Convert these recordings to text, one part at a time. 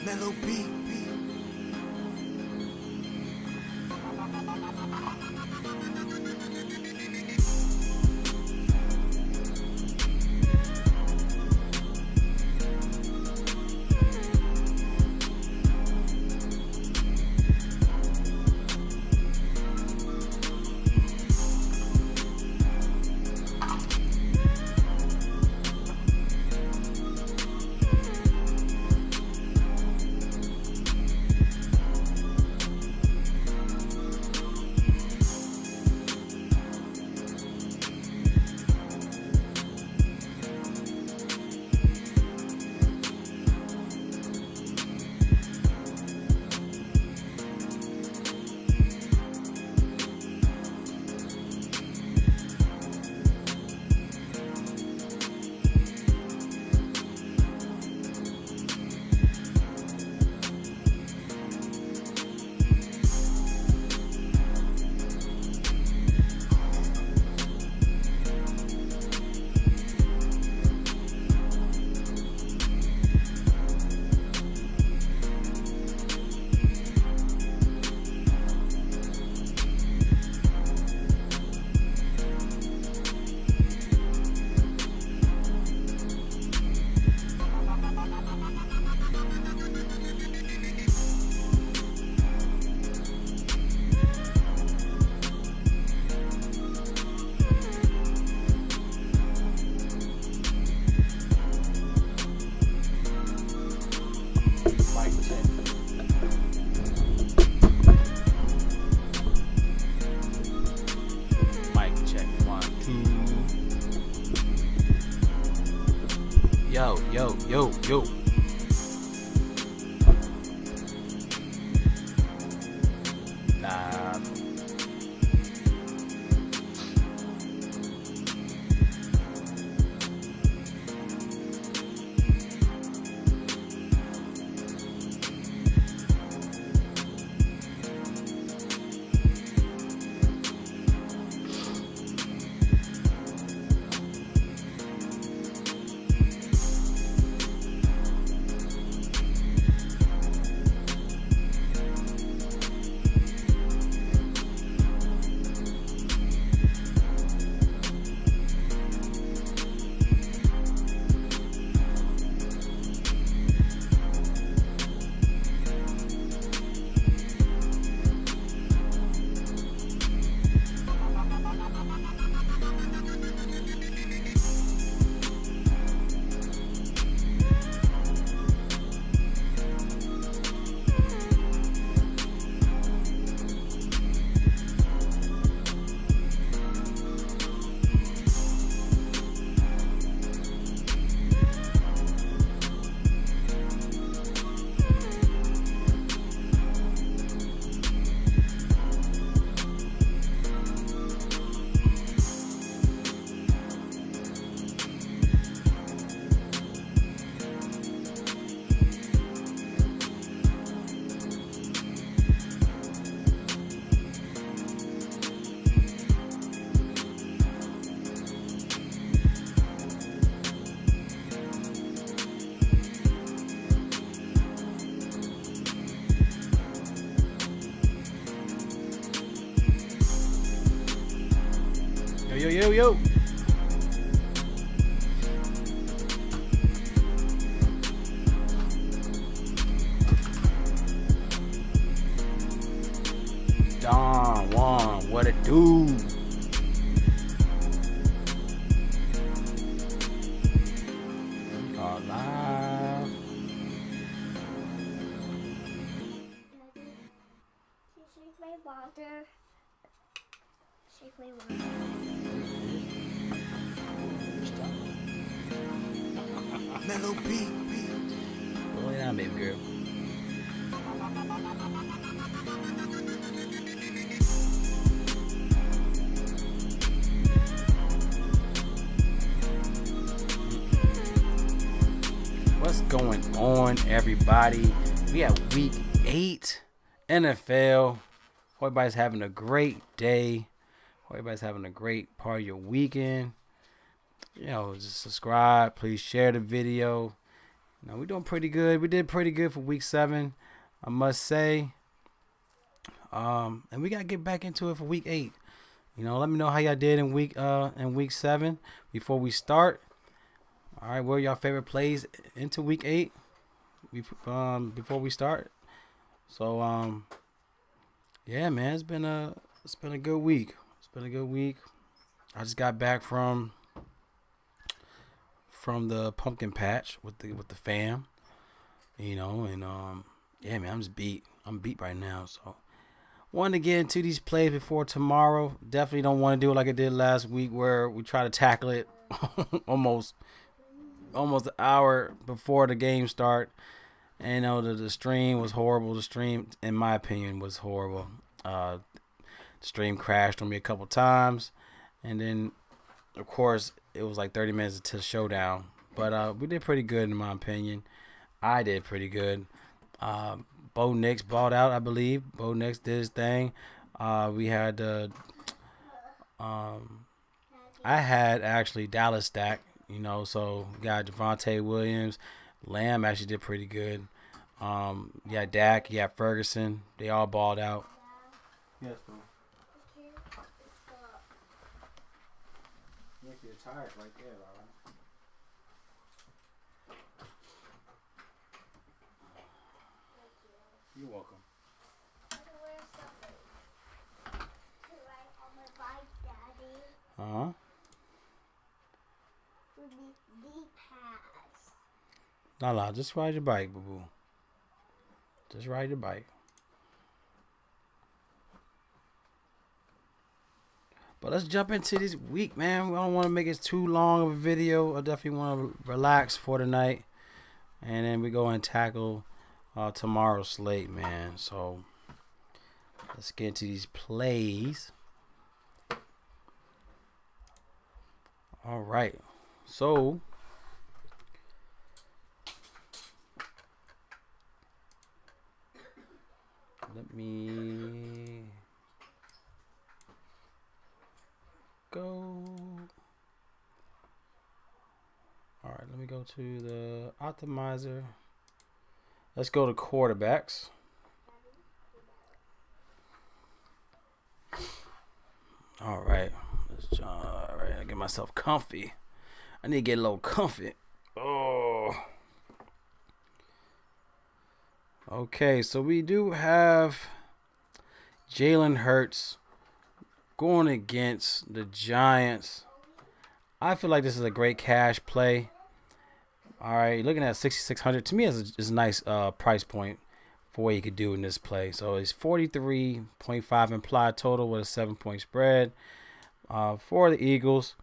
Mellow beat. Yo. Nah. Yo. Don Juan, what it do? Live. Shake my water. Shake my water. Mellow beat. Roll it on, baby girl. What's going on, everybody? We have week 8 NFL. Hope everybody's having a great day. Hope everybody's having a great part of your weekend. Just subscribe. Please share the video. No, we're doing pretty good. We did pretty good for week 7, I must say. And we gotta get back into it for week 8. Let me know how y'all did in week 7 before we start. All right, what are y'all favorite plays into week 8? Before we start. So yeah, man, it's been a good week. I just got back from the pumpkin patch with the fam, and yeah, man, I'm just beat. I'm beat right now, so wanted to get into these plays before tomorrow. Definitely don't want to do it like I did last week, where we try to tackle it almost an hour before the game start. And the stream was horrible. The stream, in my opinion, was horrible. The stream crashed on me a couple times, and then, of course, it was like 30 minutes to the showdown. But we did pretty good, in my opinion. I did pretty good. Bo Nix balled out, I believe. Bo Nix did his thing. We had I had actually Dallas stack, so we got Javonte Williams. Lamb actually did pretty good. You had Dak, you had Ferguson. They all balled out. Yes, bro. You're tired right there, all right? You're welcome. Uh-huh. Nah, just ride your bike, boo-boo. Just ride your bike. But let's jump into this week, man. We don't want to make it too long of a video. I definitely want to relax for tonight. And then we go and tackle tomorrow's slate, man. So let's get into these plays. All right. So let me go. All right, let me go to the optimizer. Let's go to quarterbacks. All right. All right, I get myself comfy. I need to get a little comfy. Oh. Okay, so we do have Jalen Hurts going against the Giants. I feel like this is a great cash play. All right, looking at 6,600. To me, is a nice price point for what you could do in this play. So it's 43.5 implied total with a 7-point spread for the Eagles.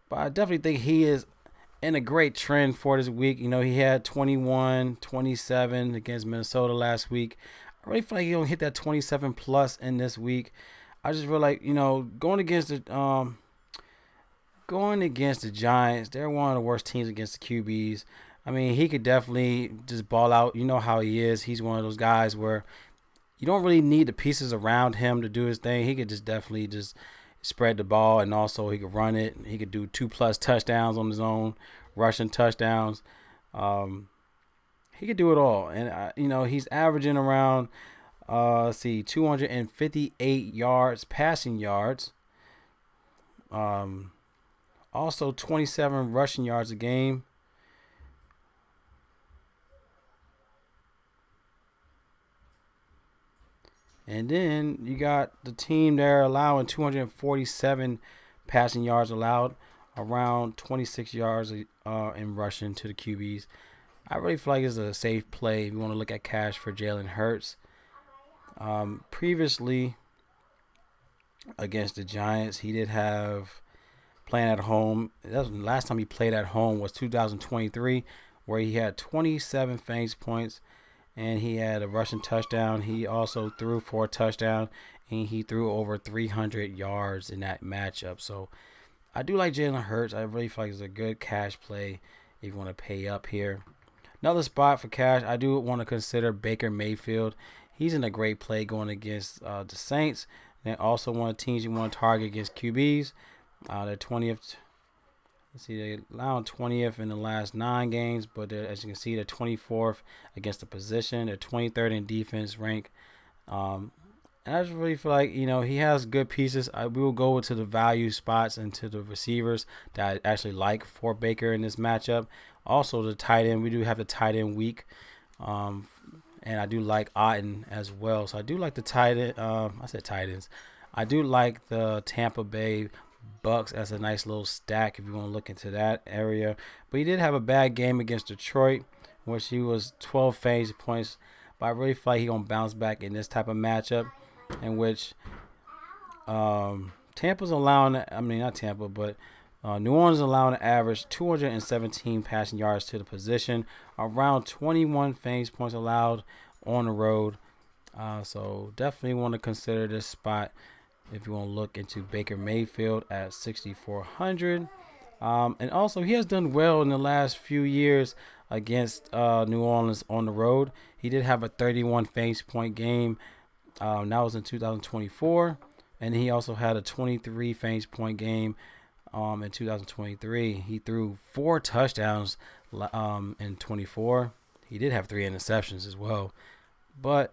But I definitely think he is in a great trend for this week. He had 21, 27 against Minnesota last week. I really feel like he'll hit that 27 plus in this week. I just feel like, going against the Giants, they're one of the worst teams against the QBs. I mean, he could definitely just ball out. You know how he is. He's one of those guys where you don't really need the pieces around him to do his thing. He could just definitely just spread the ball, and also he could run it. He could do 2+ touchdowns on his own, rushing touchdowns. He could do it all. And, he's averaging around, 258 yards, passing yards. Also 27 rushing yards a game. And then you got the team there allowing 247 passing yards allowed, around 26 yards in rushing to the QBs. I really feel like it's a safe play if you want to look at cash for Jalen Hurts. Previously, against the Giants, he did have playing at home. That was the last time he played at home was 2023, where he had 27 fantasy points. And he had a rushing touchdown. He also threw for a touchdown, and he threw over 300 yards in that matchup. So I do like Jalen Hurts. I really feel like it's a good cash play if you want to pay up here. Another spot for cash, I do want to consider Baker Mayfield. He's in a great play going against the Saints. And also one of the teams you want to target against QBs. They're 20th Let's see, they allowed 20th in the last 9 games, but as you can see, they're 24th against the position. They're 23rd in defense rank. And I just really feel like, he has good pieces. We will go to the value spots and to the receivers that I actually like for Baker in this matchup. Also, the tight end. We do have the tight end week. And I do like Otten as well. So I do like the tight end. I said tight ends. I do like the Tampa Bay Bucks as a nice little stack if you want to look into that area. But he did have a bad game against Detroit, which he was 12 fantasy points. But I really feel like he's going to bounce back in this type of matchup, in which Tampa's allowing, not Tampa, but New Orleans allowing an average 217 passing yards to the position, around 21 fantasy points allowed on the road. So definitely want to consider this spot if you want to look into Baker Mayfield at 6,400. And also, he has done well in the last few years against New Orleans on the road. He did have a 31 fantasy point game. That was in 2024. And he also had a 23 fantasy point game in 2023. He threw 4 touchdowns in 24. He did have 3 interceptions as well. But,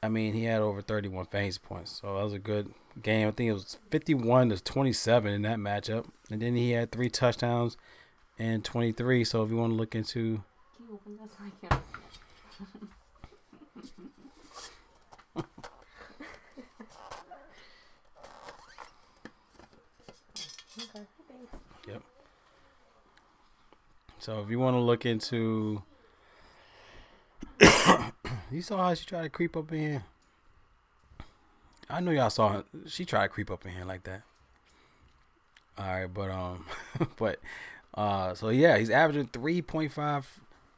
he had over 31 fantasy points. So that was a good game. I think it was 51-27 in that matchup. And then he had 3 touchdowns and 23. So if you want to look into... Can you open this like him? Okay, thanks. Yep. So if you want to look into... You saw how she tried to creep up in here? I know y'all saw her. She tried to creep up in here like that. All right, but so yeah, he's averaging 3.5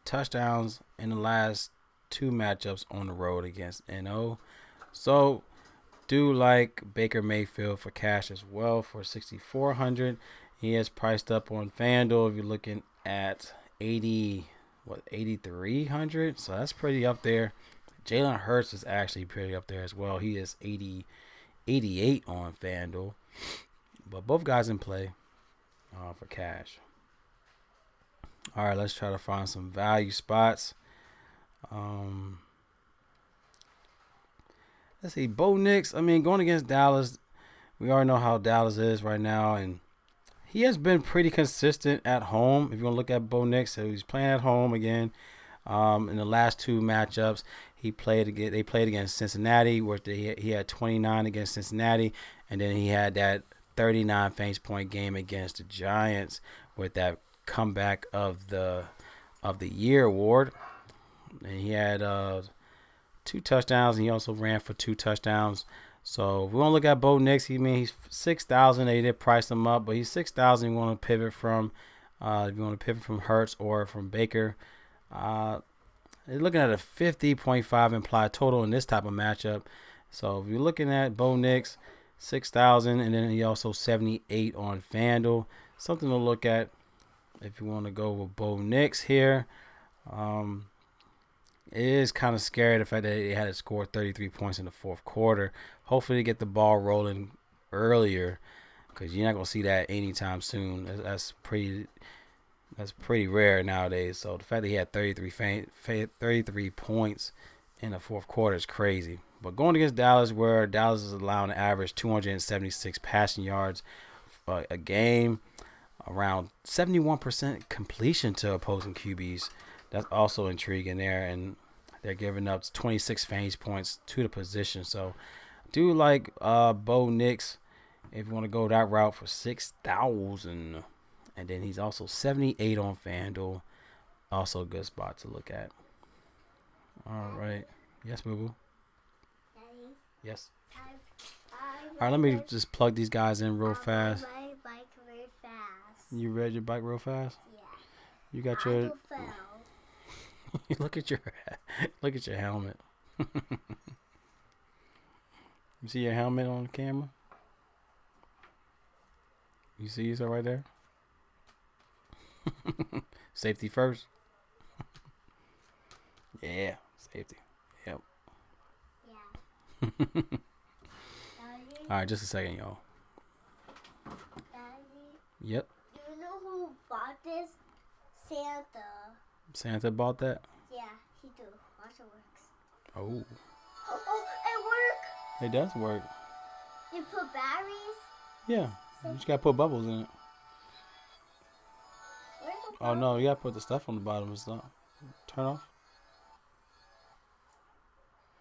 touchdowns in the last 2 matchups on the road against NO. So do like Baker Mayfield for cash as well for 6,400. He is priced up on FanDuel if you're looking at 8,300. So that's pretty up there. Jalen Hurts is actually pretty up there as well. He is 88 on FanDuel. But both guys in play for cash. All right, let's try to find some value spots. Let's see. Bo Nix, going against Dallas. We already know how Dallas is right now. And he has been pretty consistent at home. If you want to look at Bo Nix, so he's playing at home again. In the last 2 matchups, they played against Cincinnati, where he had 29 against Cincinnati, and then he had that 39 fantasy point game against the Giants with that comeback of the year award. And he had 2 touchdowns, and he also ran for 2 touchdowns. So if we want to look at Bo Nix, he's 6,000. They did price him up, but he's 6,000. You want to pivot from, if you want to pivot from Hurts or from Baker. They're looking at a 50.5 implied total in this type of matchup. So if you're looking at Bo Nix, 6,000, and then he also 78 on FanDuel. Something to look at if you want to go with Bo Nix here. It is kind of scary the fact that they had to score 33 points in the 4th quarter. Hopefully they get the ball rolling earlier, because you're not going to see that anytime soon. That's pretty rare nowadays. So the fact that he had 33 points in the 4th quarter is crazy. But going against Dallas, where Dallas is allowing an average 276 passing yards a game, around 71% completion to opposing QBs. That's also intriguing there, and they're giving up 26 fantasy points to the position. So do like Bo Nix if you want to go that route for 6,000. And then he's also 78 on FanDuel. Also a good spot to look at. All right. Yes, boo-boo. Yes. All right, let me just plug these guys in real fast. I ride my bike very fast. You read your bike real fast? Yeah. You got I your... will fail. look at your helmet. You see your helmet on the camera? You see it right there? Safety first. Yeah, safety. Yep. Yeah. Daddy, All right, just a second, y'all. Daddy, Yep. do you know who bought this? Santa. Santa bought that? Yeah, he do. Watch it works. Oh. Oh, it worked. It does work. You put batteries? Yeah. You just gotta put bubbles in it. Where's the Oh no, you gotta put the stuff on the bottom. It's not. Turn off.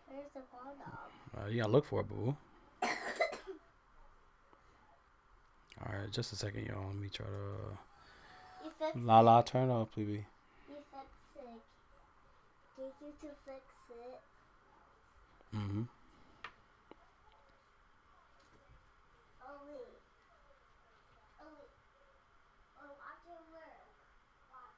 Where's the ball knob? You gotta look for it, boo. Alright, just a second, y'all. Let me try to. You fix La, turn off, please. You fix it. Get you to fix it. Mm-hmm. Oh, wait. Oh, wait. Oh, watch it work. Watch.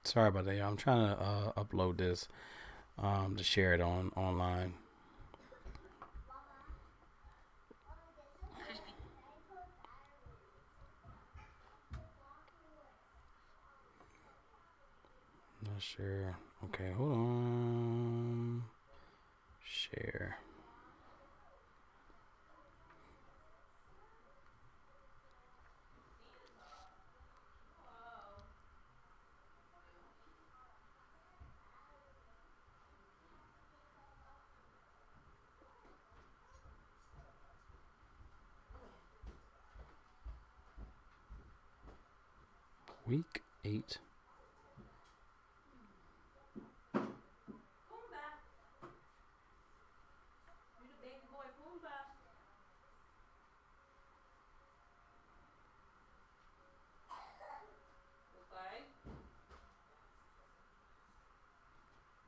Sorry about that, y'all. I'm trying to upload this to share it online. Not sure. Okay, hold on. Share. Week 8.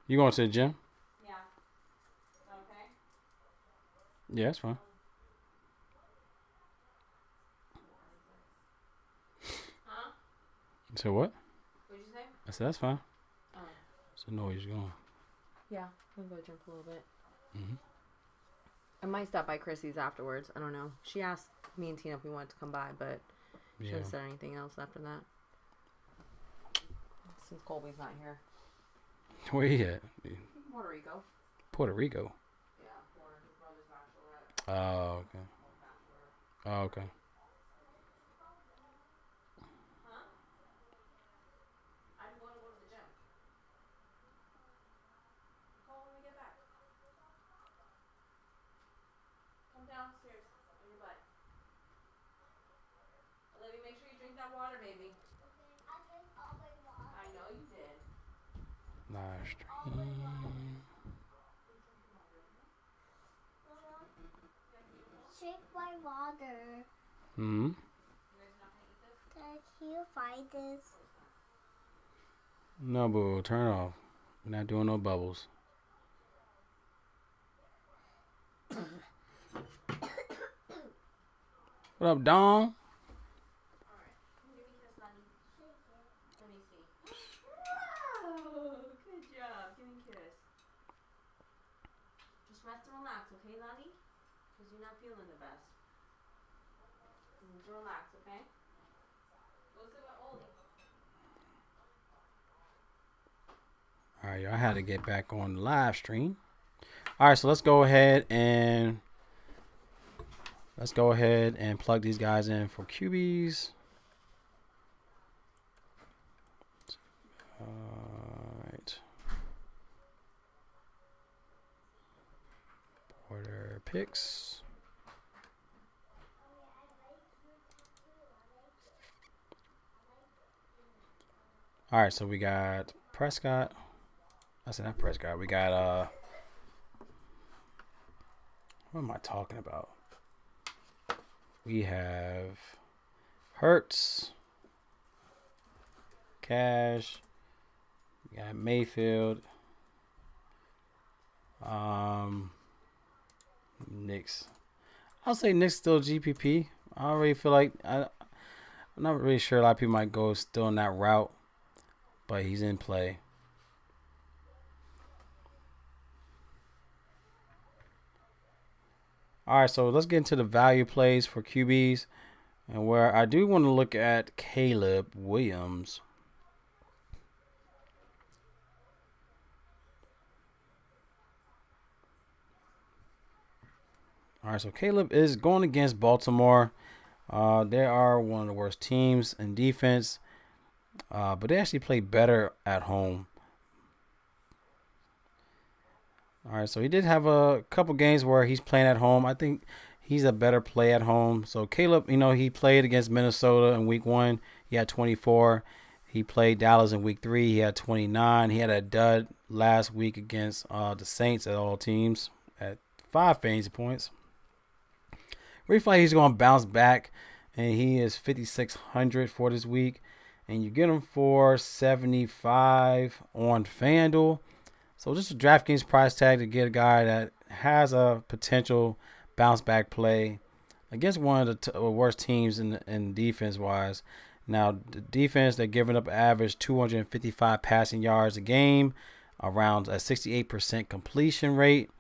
You going to the gym? Yeah. Okay. Yeah, that's fine. Huh? So what? What'd you say? I said that's fine. Oh. It's a noise going. Yeah, we'll go jump a little bit. Mm-hmm. I might stop by Chrissy's afterwards. I don't know. She asked me and Tina if we wanted to come by, but she Yeah. hasn't said anything else after that. Since Colby's not here. Where you at? Puerto Rico. Puerto Rico. Yeah, for his brother's bachelorette. Oh, okay. Oh, okay. Huh? I'm going to go to the gym. Call when we get back. Come downstairs on your butt. Olivia, make sure you drink that water, baby. I drank all my water. I know you did. Live stream. Drink my water. Hmm. Dad, can you find this? No, boo. Turn off. We're not doing no bubbles. What up, Dom? Give me a kiss, honey. Let me see. Whoa! Good job. Give me a kiss. Just rest and relax, okay, Lolly? Because you're not feeling the best. You need to relax, okay? Go sit with Oli. All right, y'all. I had to get back on the live stream. All right, so let's go ahead and plug these guys in for QBs. All right. Order picks. All right, so we got Prescott. I said not Prescott. We got what am I talking about? We have Hurts, Cash. We got Mayfield. Knicks. I'll say Knicks still GPP. I don't really feel like I'm not really sure a lot of people might go still in that route, but he's in play. All right, so let's get into the value plays for QBs, and where I do want to look at Caleb Williams. All right, so Caleb is going against Baltimore. They are one of the worst teams in defense, but they actually play better at home. All right, so he did have a couple games where he's playing at home. I think he's a better play at home. So Caleb, he played against Minnesota in week 1. He had 24. He played Dallas in week 3. He had 29. He had a dud last week against the Saints at all teams at 5 fantasy points. We feel like he's going to bounce back, and he is 5,600 for this week. And you get him for 75 on FanDuel. So just a DraftKings price tag to get a guy that has a potential bounce back play against one of the worst teams in defense wise. Now the defense, they're giving up average 255 passing yards a game, around a 68% completion rate,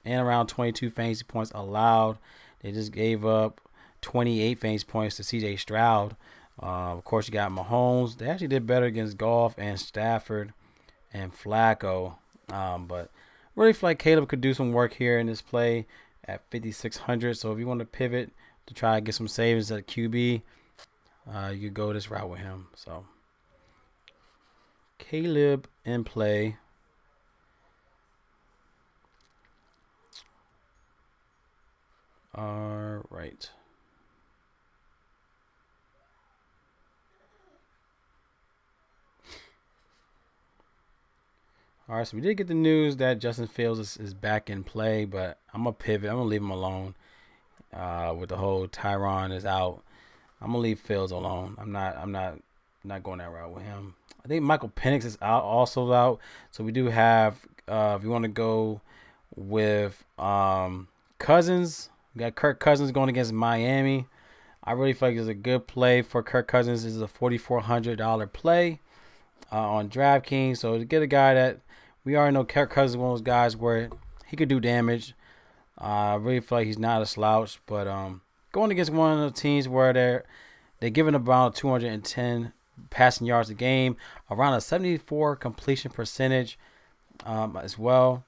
and around 22 fantasy points allowed. They just gave up 28 fantasy points to C.J. Stroud. Of course, you got Mahomes. They actually did better against Goff and Stafford and Flacco. But really feel like Caleb could do some work here in this play at 5,600. So if you want to pivot to try to get some savings at QB, you could go this route with him. So Caleb in play. All right. All right, so we did get the news that Justin Fields is back in play, but I'm going to pivot. I'm going to leave him alone with the whole Tyron is out. I'm going to leave Fields alone. I'm not going that route with him. I think Michael Penix is also out. So we do have, if you want to go with Cousins, we got Kirk Cousins going against Miami. I really feel like it's a good play for Kirk Cousins. This is a $4,400 play on DraftKings. So to get a guy that we already know, Kirk Cousins is one of those guys where he could do damage. I really feel like he's not a slouch. But going against one of the teams where they're giving about 210 passing yards a game, around a 74 completion percentage as well.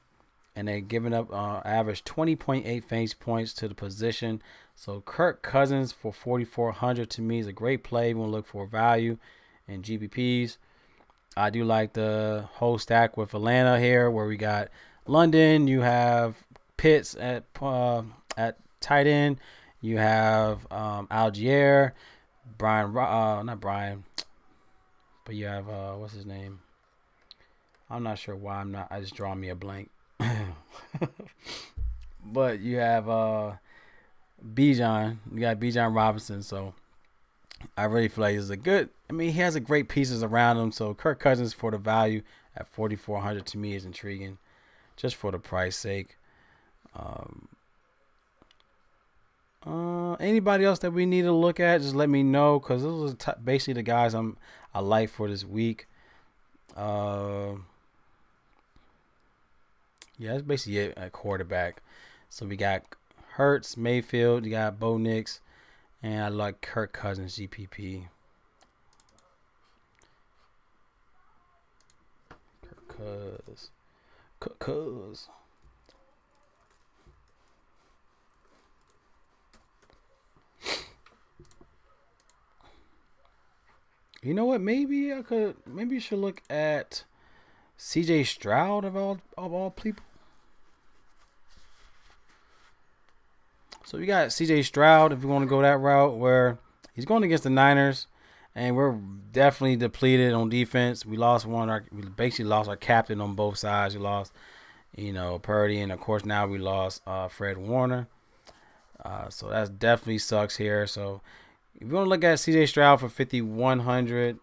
And they're giving up average 20.8 fantasy points to the position. So Kirk Cousins for 4,400 to me is a great play. You want to look for value in GPPs. I do like the whole stack with Atlanta here, where we got London. You have Pitts at tight end. You have Algier, not Brian, but you have what's his name? I'm not sure why I just draw me a blank. But you have Bijan. You got Bijan Robinson. So I really feel like he has a great pieces around him. So Kirk Cousins for the value at 4,400 to me is intriguing, just for the price sake. Anybody else that we need to look at, just let me know, because those are basically the guys I like for this week. Yeah, that's basically it at quarterback. So we got Hurts, Mayfield, you got Bo Nix, and I like Kirk Cousins GPP. Cuz. You know what? Maybe you should look at CJ Stroud of all people. So we got CJ Stroud if you want to go that route, where he's going against the Niners, and we're definitely depleted on defense. We basically lost our captain on both sides. We lost, Purdy, and of course now we lost Fred Warner. So that definitely sucks here. So if you want to look at CJ Stroud for 5,100,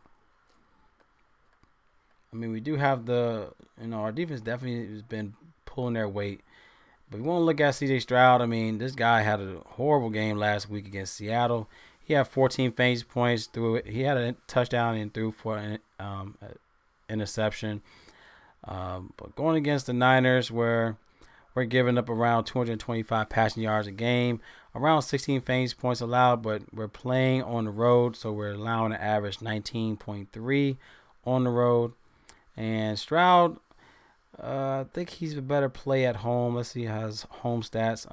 we do have our defense definitely has been pulling their weight. But we want to look at CJ Stroud. This guy had a horrible game last week against Seattle. He had 14 fantasy points through it. He had a touchdown and threw for an interception. But going against the Niners, where we're giving up around 225 passing yards a game, around 16 fantasy points allowed, but we're playing on the road, so we're allowing an average 19.3 on the road. And Stroud, I think he's a better play at home. Let's see, has home stats.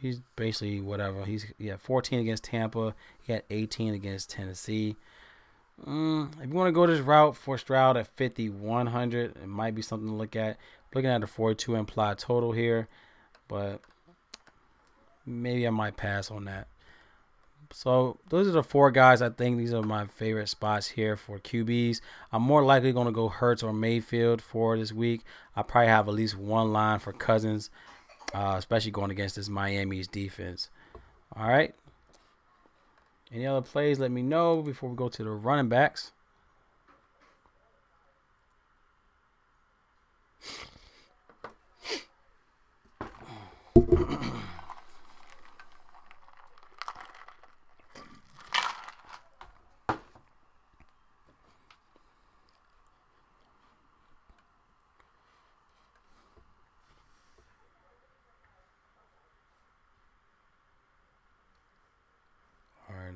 He's basically whatever. He had 14 against Tampa. He had 18 against Tennessee. If you want to go this route for Stroud at 5,100, it might be something to look at. Looking at the 42 implied total here, but maybe I might pass on that. So those are the 4 guys. I think these are my favorite spots here for QBs. I'm more likely going to go Hurts or Mayfield for this week. I probably have at least one line for Cousins, especially going against this Miami's defense. All right. Any other plays, let me know before we go to the running backs.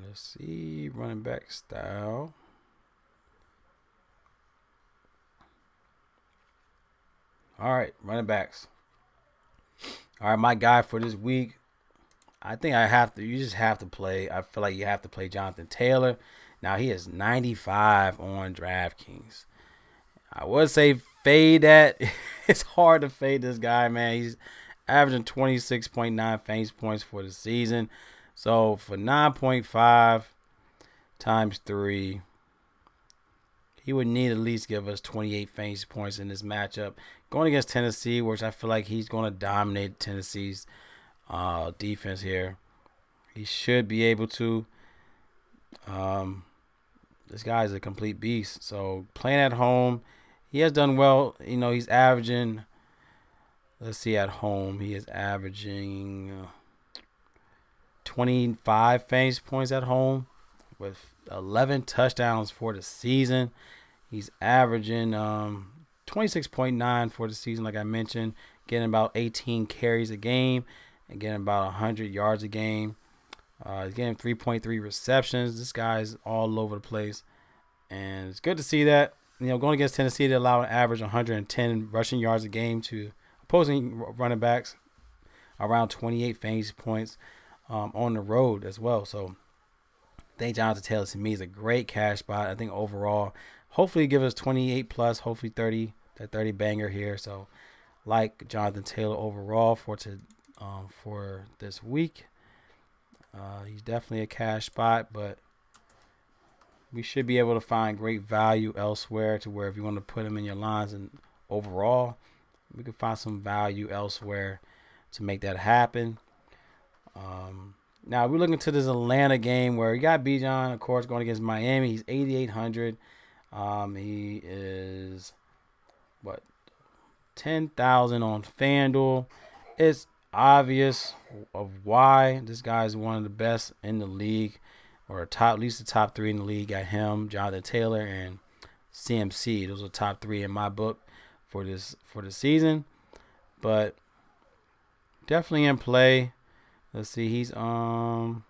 Let's see, running back style. All right, running backs. All right, my guy for this week. I think I have to. You just have to play. I feel like you have to play Jonathan Taylor. Now he is 95 on DraftKings. I would say fade that. It's hard to fade this guy, man. He's averaging 26.9 fantasy points for the season. So for 9.5 times 3, he would need at least give us 28 fantasy points in this matchup. Going against Tennessee, which I feel like he's going to dominate Tennessee's defense here. He should be able to. This guy is a complete beast. So playing at home, he has done well. You know, he's averaging, let's see, at home, he is averaging 25 fantasy points at home with 11 touchdowns for the season. He's averaging 26.9 for the season, like I mentioned, getting about 18 carries a game and getting about 100 yards a game. He's getting 3.3 receptions. This guy's all over the place, and it's good to see that. You know, going against Tennessee, they allow an average 110 rushing yards a game to opposing running backs, around 28 fantasy points on the road as well. So I think Jonathan Taylor to me is a great cash spot. I think overall, hopefully give us 28 plus, hopefully 30, that 30 banger here. So like Jonathan Taylor overall for this week. He's definitely a cash spot, but we should be able to find great value elsewhere to where if you want to put him in your lines and overall, we can find some value elsewhere to make that happen. Now we're looking to this Atlanta game where you got Bijan, of course, going against Miami. He's 8,800. He is 10,000 on FanDuel. It's obvious of why this guy is one of the best in the league, or at least the top 3 in the league. Got him, Jonathan Taylor, and CMC. Those are top 3 in my book for the season. But definitely in play. Let's see, he's trying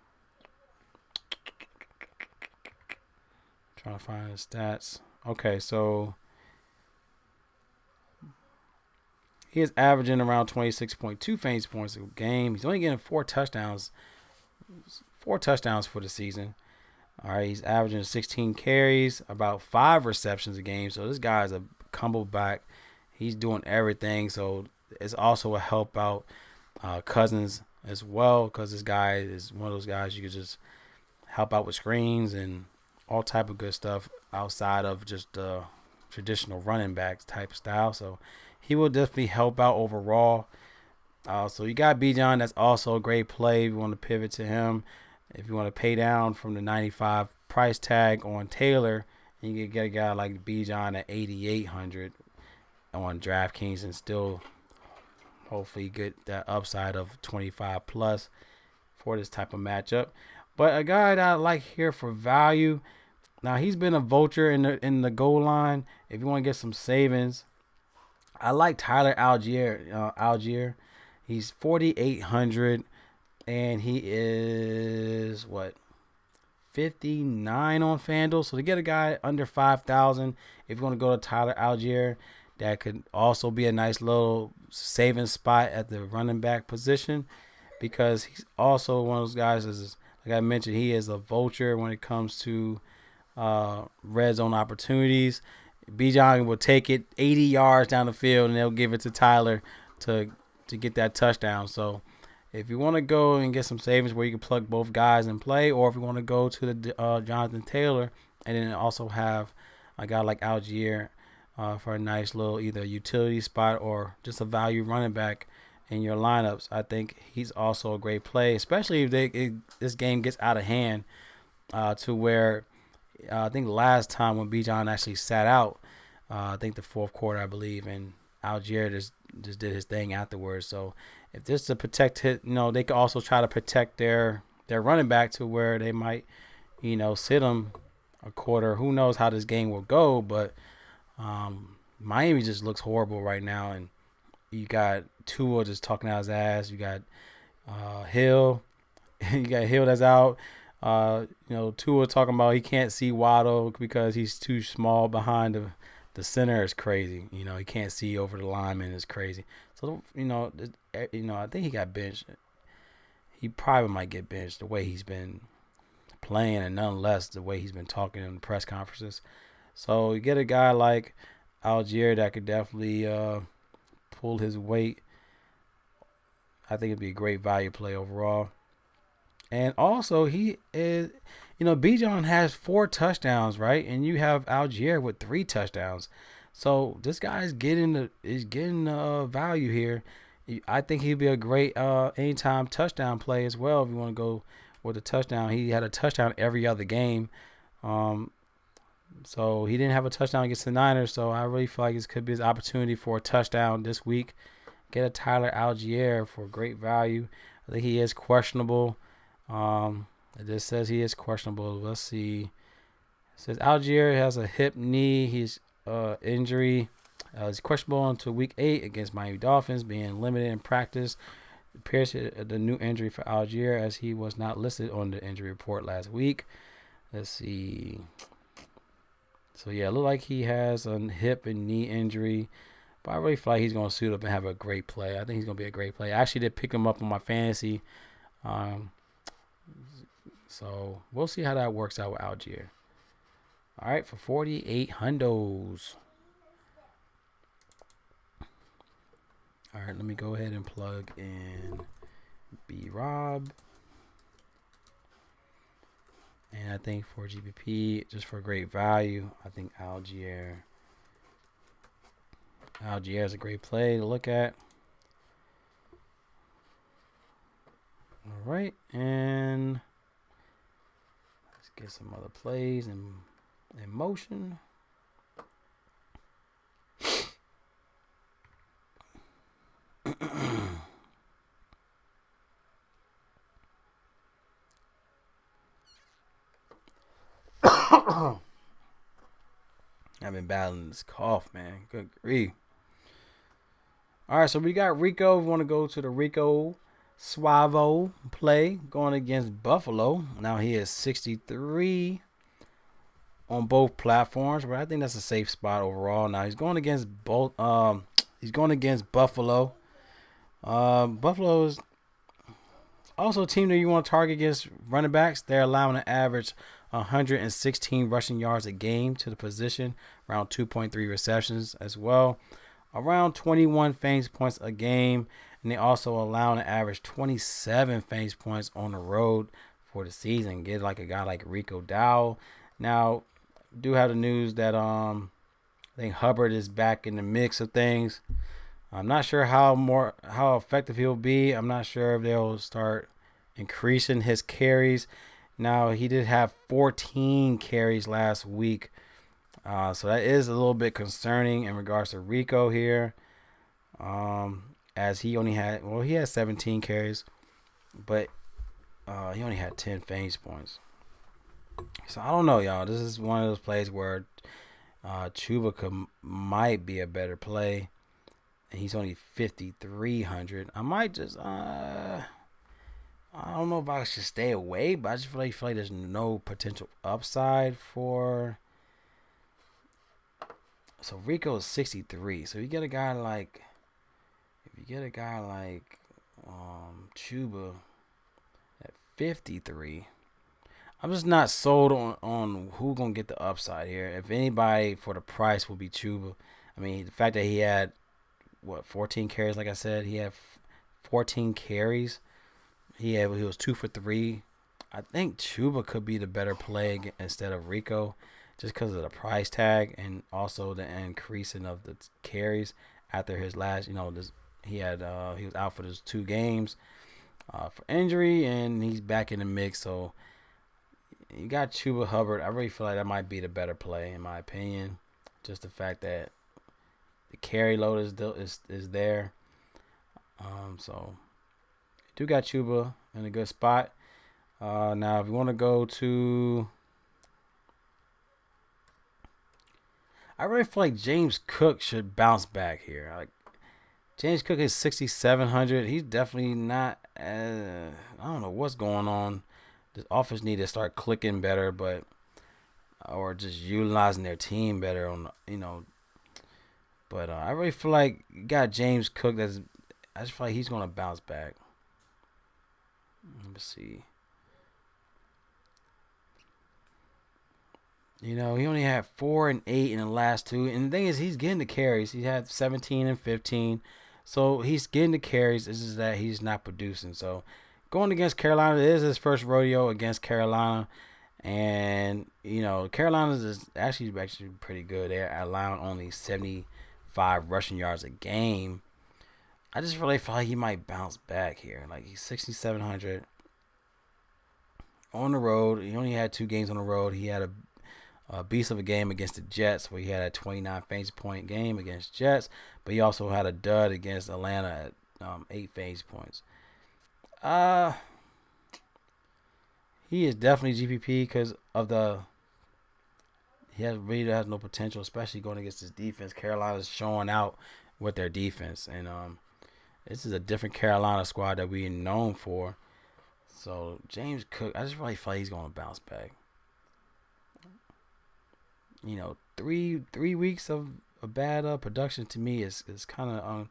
to find his stats. Okay, so he is averaging around 26.2 fantasy points a game. He's only getting 4 touchdowns for the season. All right, he's averaging 16 carries, about 5 receptions a game. So this guy is a combo back. He's doing everything. So it's also a help out Cousins as well, because this guy is one of those guys you could just help out with screens and all type of good stuff outside of just the traditional running back type style. So he will definitely help out overall. So you got Bijan. That's also a great play if you want to pivot to him. If you want to pay down from the 95 price tag on Taylor, you can get a guy like Bijan at 8,800 on DraftKings and still hopefully get that upside of 25 plus for this type of matchup. But a guy that I like here for value, now he's been a vulture in the goal line. If you want to get some savings, I like Tyler Algier. He's 4,800, and he is 59 on FanDuel. So to get a guy under 5,000, if you want to go to Tyler Algier, that could also be a nice little saving spot at the running back position. because he's also one of those guys. Like I mentioned, he is a vulture when it comes to red zone opportunities. Bijan will take it 80 yards down the field, and they'll give it to Tyler to get that touchdown. So if you want to go and get some savings where you can plug both guys and play, or if you want to go to the Jonathan Taylor and then also have a guy like Algier for a nice little either utility spot or just a value running back in your lineups, I think he's also a great play, especially if this game gets out of hand to where I think last time when Bijan actually sat out, I think the fourth quarter, I believe, and Algier just did his thing afterwards. So if this to protect it, they could also try to protect their running back to where they might, sit him a quarter. Who knows how this game will go, but Miami just looks horrible right now, and you got Tua just talking out his ass. You got Hill. You got Hill that's out. Tua talking about he can't see Waddle because he's too small behind the center. Is crazy. He can't see over the lineman. Is crazy. So I think he got benched. He probably might get benched the way he's been playing, and nonetheless the way he's been talking in the press conferences. So you get a guy like Algier that could definitely pull his weight. I think it'd be a great value play overall. And also, he is, Bijan has 4 touchdowns, right? And you have Algier with 3 touchdowns. So this guy is getting value here. I think he'd be a great anytime touchdown play as well if you want to go with a touchdown. He had a touchdown every other game. So he didn't have a touchdown against the Niners. So I really feel like this could be his opportunity for a touchdown this week. Get a Tyler Algier for great value. I think he is questionable. It just says he is questionable. Let's see. It says Algier has a hip knee. He's injury. He's questionable until week 8 against Miami Dolphins, being limited in practice. It appears the new injury for Algier as he was not listed on the injury report last week. Let's see. So yeah, it looks like he has a hip and knee injury. But I really feel like he's going to suit up and have a great play. I think he's going to be a great play. I actually did pick him up on my fantasy. So we'll see how that works out with Algier. All right, for 48 hundos. All right, let me go ahead and plug in B-Rob. And I think for GPP, just for great value, I think Algier is a great play to look at. All right, and let's get some other plays in motion. I've been battling this cough, man. Good grief. All right, so we got Rico. We want to go to the Rico Suavo play going against Buffalo. Now he is 63 on both platforms, but I think that's a safe spot overall. Now he's going against both. He's going against Buffalo. Buffalo is also a team that you want to target against running backs. They're allowing an average 116 rushing yards a game to the position, around 2.3 receptions as well, around 21 fantasy points a game, and they also allow an average 27 fantasy points on the road for the season. Get like a guy like Rico Dowell. Now, do have the news that I think Hubbard is back in the mix of things. I'm not sure how effective he'll be. I'm not sure if they'll start increasing his carries. Now, he did have 14 carries last week. So that is a little bit concerning in regards to Rico here. As he only had, he had 17 carries, but he only had 10 fantasy points. So I don't know, y'all. This is one of those plays where Chuba might be a better play. And he's only 5,300. I might just, I don't know if I should stay away, but I just feel like there's no potential upside for. So Rico is 63. So you get a guy like, Chuba at 53. I'm just not sold on who gonna get the upside here. If anybody for the price will be Chuba. I mean, the fact that he had 14 carries, like I said, he had 14 carries. He was 2 for 3. I think Chuba could be the better play instead of Rico, just because of the price tag and also the increasing of the carries after his last. He was out for those 2 games for injury, and he's back in the mix. So you got Chuba Hubbard. I really feel like that might be the better play in my opinion. Just the fact that the carry load is there. So do got Chuba in a good spot. Now, if you want to go to, I really feel like James Cook should bounce back here. Like James Cook is 6,700. He's definitely not. I don't know what's going on. The offense need to start clicking better, or just utilizing their team better But I really feel like you got James Cook. I just feel like he's gonna bounce back. Let me see. He only had 4 and 8 in the last 2, and the thing is, he's getting the carries. He had 17 and 15, so he's getting the carries. It's just that he's not producing. So going against Carolina, it is his first rodeo against Carolina. And, Carolina's is actually pretty good. They're allowing only 75 rushing yards a game. I just really feel like he might bounce back here. Like, he's 6,700 on the road. He only had 2 games on the road. He had a beast of a game against the Jets, where he had a 29 fantasy point game against Jets. But he also had a dud against Atlanta at 8 fantasy points. He is definitely GPP because of he really has no potential, especially going against his defense. Carolina's showing out with their defense, and this is a different Carolina squad that we're known for. So James Cook, I just really feel like he's going to bounce back. 3 weeks of a bad production to me is kind of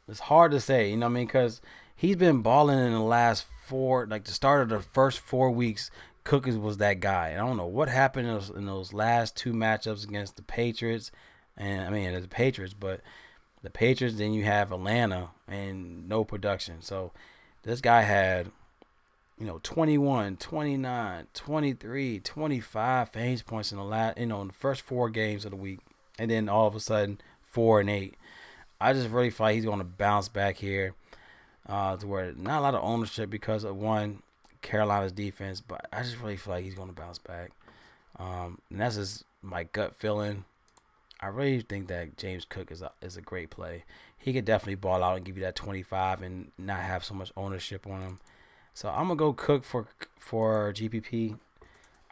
it's hard to say, because he's been balling in the last 4, like the start of the first 4 weeks. Cook was that guy. And I don't know what happened in those last 2 matchups against the Patriots, it's the Patriots, but the Patriots. Then you have Atlanta and no production. So this guy had 21, 29, 23, 25 fantasy points in the first 4 games of the week, and then all of a sudden 4 and 8. I just really feel like he's going to bounce back here, to where not a lot of ownership because of Carolina's defense, but I just really feel like he's going to bounce back. And that's just my gut feeling. I really think that James Cook is a great play. He could definitely ball out and give you that 25 and not have so much ownership on him. So I'm gonna go Cook for GPP.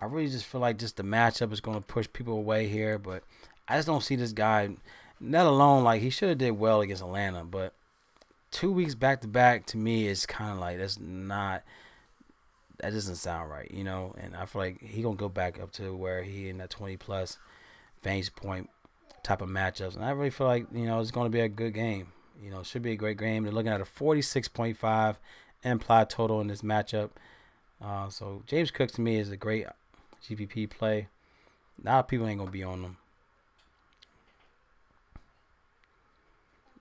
I really just feel like just the matchup is gonna push people away here, but I just don't see this guy. Let alone, like, he should have did well against Atlanta, but 2 weeks back to back to me is kind of like that doesn't sound right, And I feel like he gonna go back up to where he in that 20+ fantasy point type of matchups, and I really feel like it's gonna be a good game. It should be a great game. They're looking at a 46.5 implied total in this matchup. So James Cook to me is a great GPP play. A lot of people ain't gonna be on them.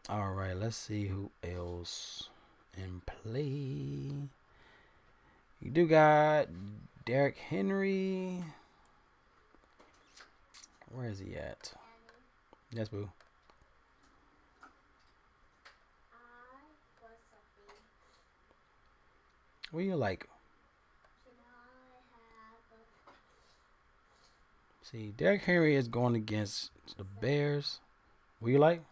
All right, let's see who else in play. You do got Derrick Henry. Where is he at? Yes, boo. What do you like? See, Derrick Henry is going against the Bears. What do you like?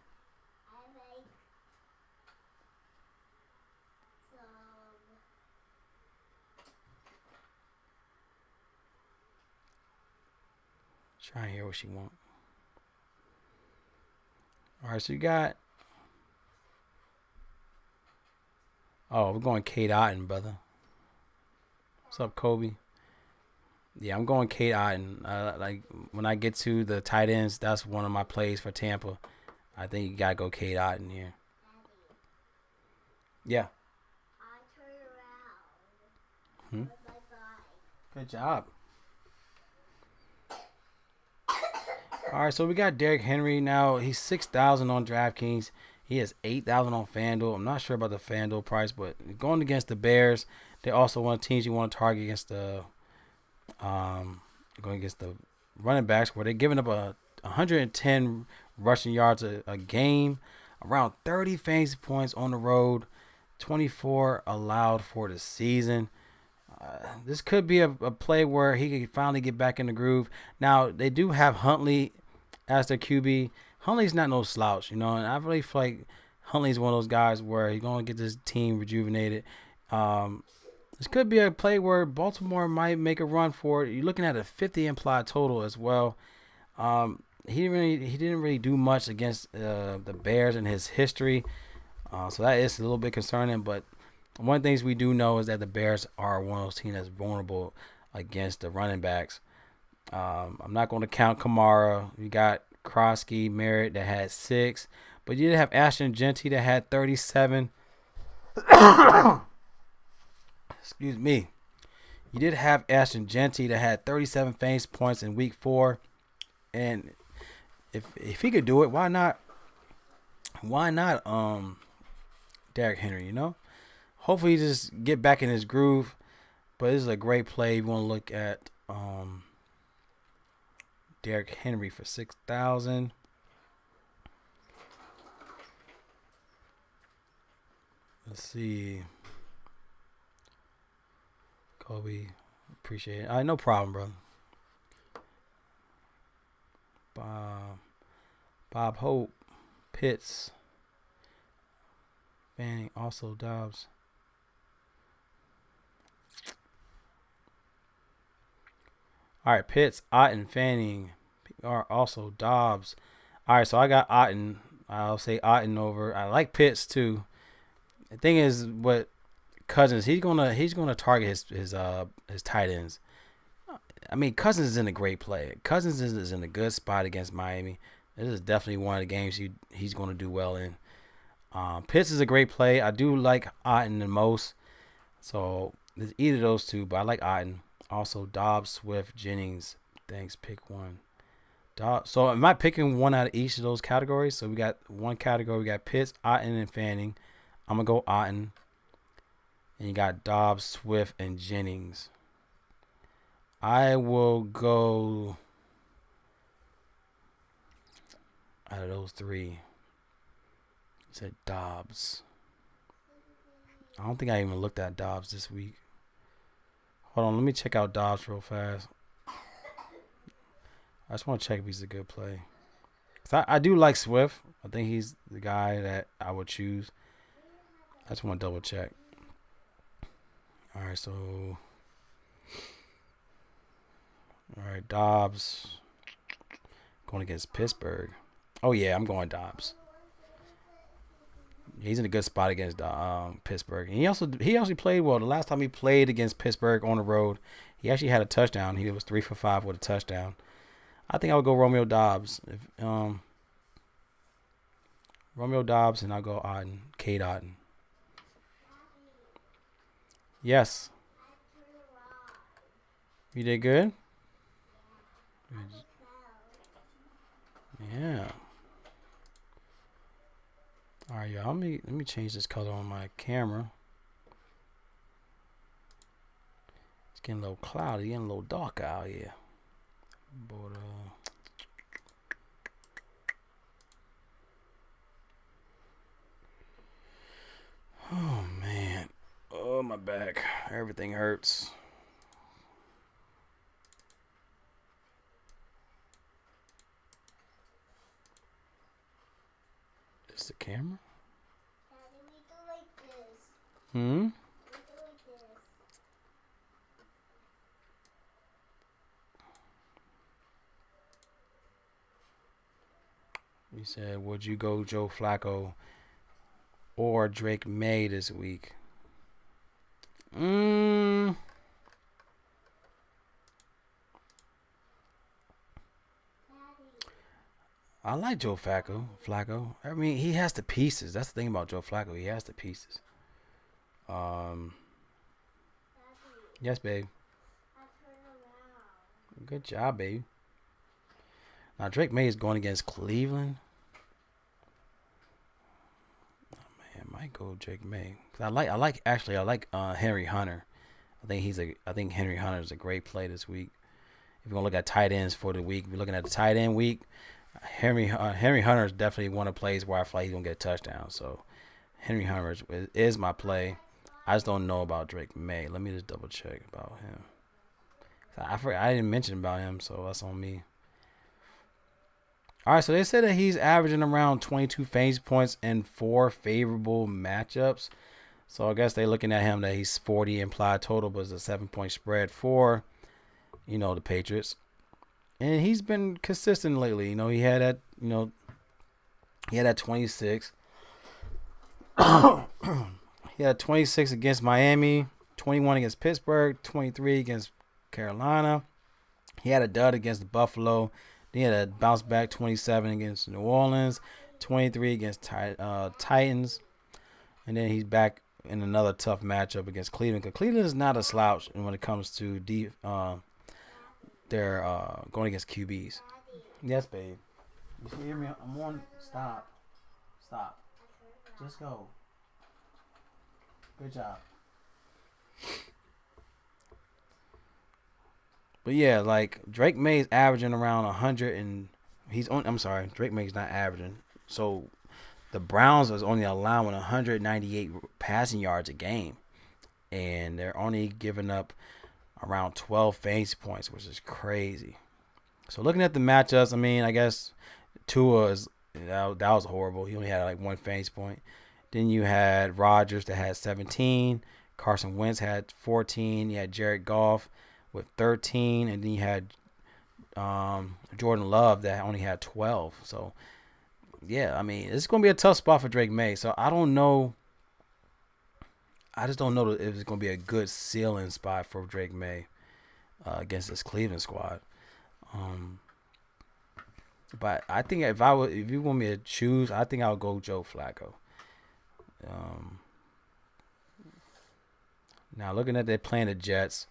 Try and hear what she want. All right, so you got. Oh, we're going Kate Otten, brother. What's up, Kobe? Yeah, I'm going Kate Otten. Like, when I get to the tight ends, that's one of my plays for Tampa. I think you gotta go Kate Otten here. Yeah. I turn around Hmm? with my body. Good job. All right, so we got Derrick Henry now. He's 6,000 on DraftKings. He has 8,000 on FanDuel. I'm not sure about the FanDuel price, but going against the Bears, they also one of the teams you want to target against the going against the running backs, where they're giving up 110 rushing yards a game, around 30 fantasy points on the road, 24 allowed for the season. This could be a play where he could finally get back in the groove. Now, they do have Huntley as their QB. Huntley's not no slouch, and I really feel like Huntley's one of those guys where he's going to get this team rejuvenated. This could be a play where Baltimore might make a run for it. You're looking at a 50 implied total as well. He didn't really do much against the Bears in his history, so that is a little bit concerning. But one of the things we do know is that the Bears are one of those teams that's vulnerable against the running backs. I'm not going to count Kamara. You got Krosky, Merritt that had 6, but you did have Ashton Genty that had 37. Excuse me. You did have Ashton Genty that had 37 fantasy points in week 4, and if he could do it, why not? Why not? Derrick Henry, Hopefully, he just get back in his groove. But this is a great play. You want to look at Derrick Henry for 6,000. Let's see. Kobe, appreciate it. No problem, brother. Bob Hope, Pitts, Fanning, also Dobbs. All right, Pitts, Otten, Fanning are also Dobbs. All right, so I got Otten. I'll say Otten over. I like Pitts too. The thing is, what Cousins, he's gonna target his tight ends. I mean, Cousins is in a great play. Cousins is in a good spot against Miami. This is definitely one of the games he's going to do well in. Pitts is a great play. I do like Otten the most. So there's either of those two, but I like Otten. Also, Dobbs, Swift, Jennings. Thanks. Pick one. So am I picking one out of each of those categories? So we got one category. We got Pitts, Otten, and Fanning. I'm going to go Otten. And you got Dobbs, Swift, and Jennings. I will go out of those 3. You said Dobbs. I don't think I even looked at Dobbs this week. Hold on, let me check out Dobbs real fast. I just want to check if he's a good play. 'Cause I do like Swift. I think he's the guy that I would choose. I just want to double check. All right, so... All right, Dobbs going against Pittsburgh. Oh, yeah, I'm going Dobbs. He's in a good spot against Pittsburgh. And he also played well. The last time he played against Pittsburgh on the road, he actually had a touchdown. He was 3 for 5 with a touchdown. I think I would go Romeo Dobbs. Romeo Dobbs, and I'll go Otten, Cade Otten. Yes. You did good? Yeah. All right, y'all. Let me change this color on my camera. It's getting a little cloudy, getting a little dark out here. But oh man, oh my back, everything hurts. Is the camera? Daddy, we do like this. Hmm? We do like this. You said, would you go Joe Flacco or Drake May this week? I like Joe Flacco. I mean, he has the pieces. That's the thing about Joe Flacco. He has the pieces. Yes, babe. I turn around. Good job, babe. Now Drake May is going against Cleveland. Oh man, might go Drake May. Cause I like Henry Hunter. I think Henry Hunter is a great play this week. If you're gonna look at tight ends for the week, we're looking at the tight end week. Henry Hunter is definitely one of the plays where I feel like he's gonna get a touchdown. So Henry Hunter is my play. I just don't know about Drake May. Let me just double check about him. I didn't mention about him, so that's on me. All right, so they said that he's averaging around 22 fantasy points in 4 favorable matchups. So I guess they're looking at him that he's 40 implied total, but it's a 7-point spread for, the Patriots. And he's been consistent lately. He had that 26. He had 26 against Miami, 21 against Pittsburgh, 23 against Carolina. He had a dud against Buffalo. Then he had a bounce back 27 against New Orleans, 23 against Titans. And then he's back in another tough matchup against Cleveland. Because Cleveland is not a slouch when it comes to they're going against QBs. Yes, babe. You hear me? I'm on. Stop. Just go. Good job. But yeah, like Drake May's averaging around 100 and I'm sorry, Drake May's not averaging. So the Browns is only allowing 198 passing yards a game, and they're only giving up around 12 fantasy points, which is crazy. So looking at the matchups, I guess Tua that was horrible. He only had like 1 fantasy point. Then you had Rodgers that had 17. Carson Wentz had 14. You had Jared Goff with 13, and then you had Jordan Love that only had 12. So yeah, it's going to be a tough spot for Drake May. So I don't know. I just don't know if it's going to be a good ceiling spot for Drake May against this Cleveland squad. But I think if you want me to choose, I think I'll go Joe Flacco. Now looking at they're playing the Jets.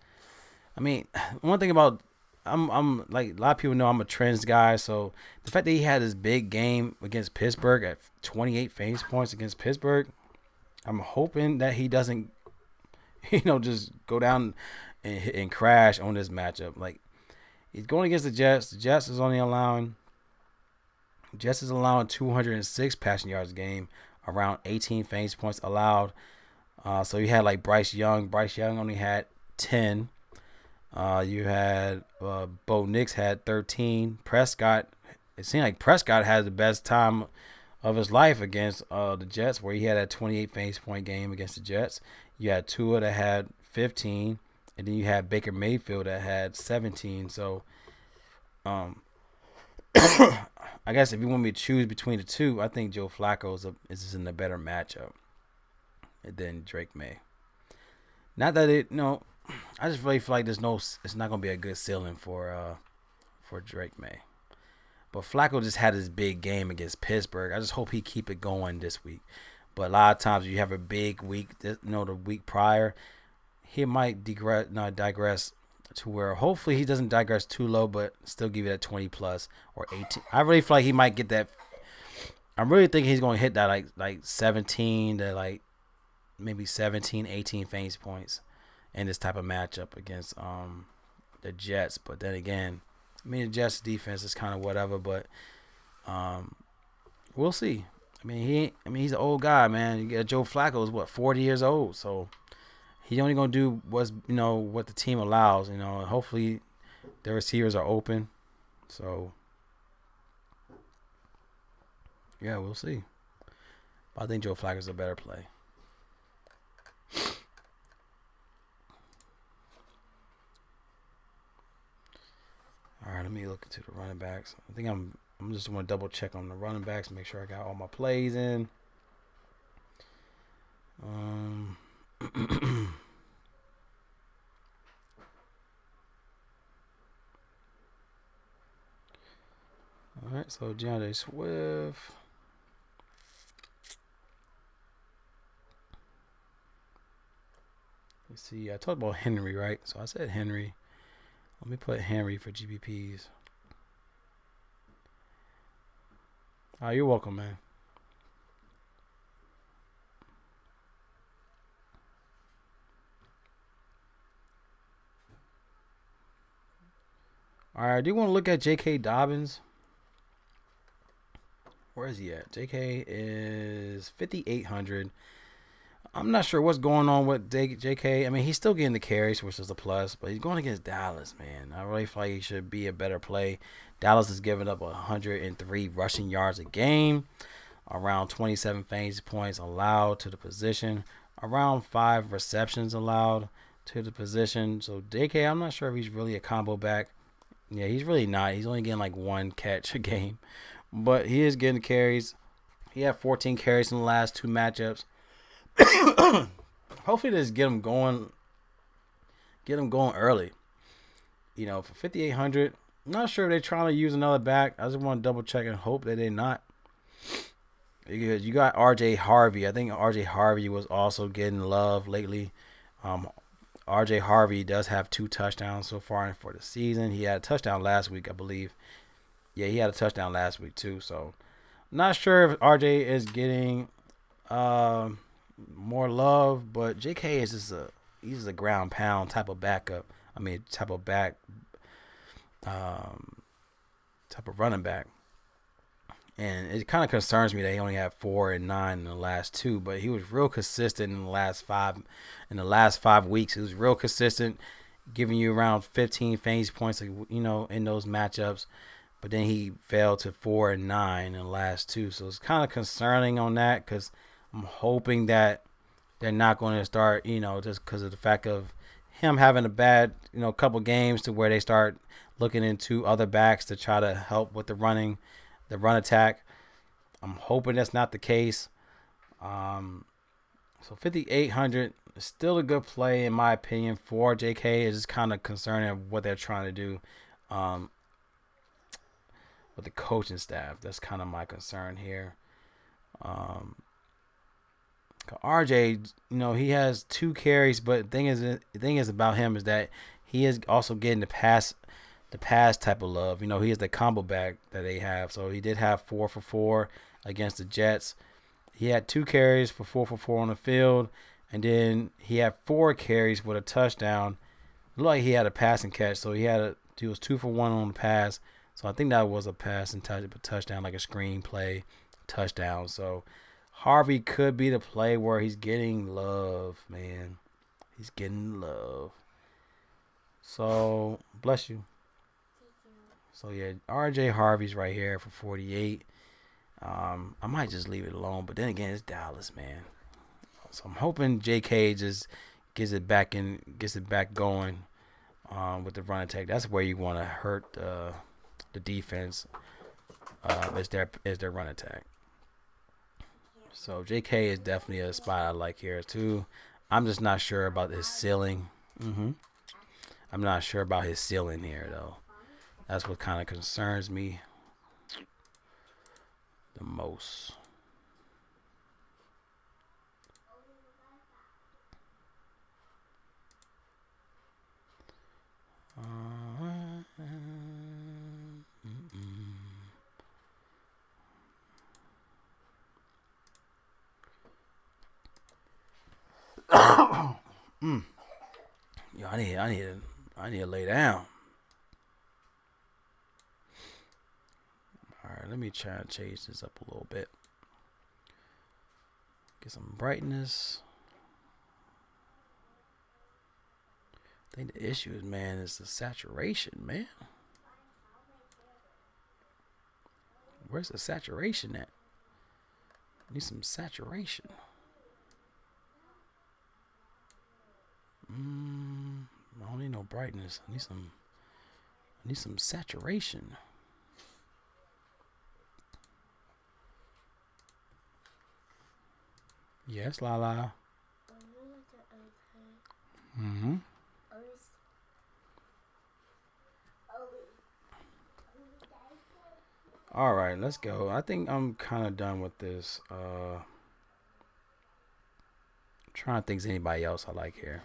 One thing about I'm like a lot of people know I'm a trends guy, so the fact that he had this big game against Pittsburgh at 28 fantasy points against Pittsburgh, I'm hoping that he doesn't, just go down and crash on this matchup. Like he's going against the Jets. The Jets is allowing 206 passing yards a game, around 18 fantasy points allowed. So you had like Bryce Young. Bryce Young only had 10. You had Bo Nix had 13. Prescott, it seemed like Prescott had the best time of his life against the Jets, where he had a 28 fantasy point game against the Jets. You had Tua that had 15, and then you had Baker Mayfield that had 17. So, I guess if you want me to choose between the two, I think Joe Flacco is in a better matchup than Drake May. Not that I just really feel like it's not gonna be a good ceiling for Drake May. But Flacco just had his big game against Pittsburgh. I just hope he keep it going this week. But a lot of times you have a big week, the week prior, he might digress to where hopefully he doesn't digress too low, but still give you that 20 plus or 18. I really feel like he might get that. I'm really thinking he's going to hit that like 17 to like maybe 17, 18 fantasy points in this type of matchup against the Jets. But then again, the Jets defense is kind of whatever, but we'll see. He's an old guy, man. You get Joe Flacco is 40 years old, so he's only gonna do what the team allows. Hopefully the receivers are open. So yeah, we'll see. But I think Joe Flacco is a better play. All right, let me look into the running backs. I think I'm just want to double check on the running backs, make sure I got all my plays in. All right, so DeAndre Swift. All Let's see. I talked about Henry, right? So I said Henry. Let me put Henry for GPPs. You're welcome, man. All right, I do want to look at J.K. Dobbins. Where is he at? J.K. is 5,800. I'm not sure what's going on with J.K. I mean, he's still getting the carries, which is a plus, but he's going against Dallas, man. I really feel like he should be a better play. Dallas is giving up 103 rushing yards a game, around 27 fantasy points allowed to the position, around 5 receptions allowed to the position. So J.K., I'm not sure if he's really a combo back. Yeah, he's really not. He's only getting like 1 catch a game, but he is getting carries. He had 14 carries in the last 2 matchups. Hopefully, just get him going early. You know, for 5,800. I'm not sure if they're trying to use another back. I just want to double check and hope that they're not. Because you got RJ Harvey. I think RJ Harvey was also getting love lately. RJ Harvey does have 2 touchdowns so far for the season. He had a touchdown last week, I believe. Yeah, he had a touchdown last week too. So, not sure if RJ is getting more love, but JK is just he's a ground pound type of backup. I mean, type of running back. And it kind of concerns me that he only had 4 and 9 in the last 2, but he was real consistent in the last 5. In the last 5 weeks, he was real consistent, giving you around 15 fantasy points, you know, in those matchups. But then he fell to 4 and 9 in the last 2, so it's kind of concerning on that because I'm hoping that they're not going to start, you know, just because of the fact of him having a bad, you know, couple games to where they start looking into other backs to try to help with the run attack. I'm hoping that's not the case. So 5,800 is still a good play in my opinion for JK. It's just kind of concerning of what they're trying to do with the coaching staff. That's kind of my concern here. RJ, you know, he has 2 carries, but the thing is about him is that he is also getting the pass type of love. You know, he is the combo back that they have. So he did have 4 for 4 against the Jets. He had 2 carries for 4 for 4 on the field, and then he had 4 carries with a touchdown. It looked like he had a passing catch, so he was 2 for 1 on the pass. So I think that was a pass and touchdown, like a screen play touchdown. So Harvey could be the play where he's getting love, man. He's getting love. So bless you. So yeah, RJ Harvey's right here for 48. I might just leave it alone, but then again, it's Dallas, man. So I'm hoping JK just gets it back going with the run attack. That's where you want to hurt the defense is their run attack. So JK is definitely a spot I like here too. I'm just not sure about his ceiling. I'm not sure about his ceiling here though. That's what kind of concerns me the most. Yo, I need to lay down. All right, let me try to change this up a little bit. Get some brightness. I think the issue is, man, is the saturation, man. Where's the saturation at? I need some saturation. I don't need no brightness. I need some saturation. Yes, Lala. All right, let's go. I think I'm kind of done with this. Trying to think of anybody else I like here.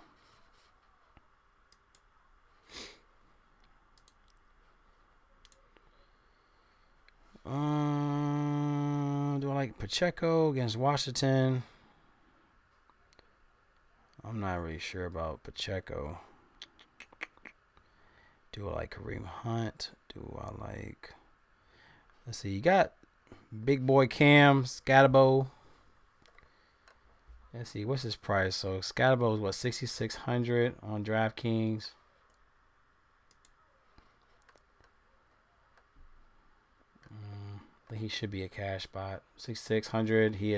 Do I like Pacheco against Washington? I'm not really sure about Pacheco. Do I like Kareem Hunt? Do I like... Let's see. You got Big Boy Cam, Scatabo. Let's see. What's his price? So Scatabo is what, 6,600 on DraftKings. I think he should be a cash spot. 6,600. He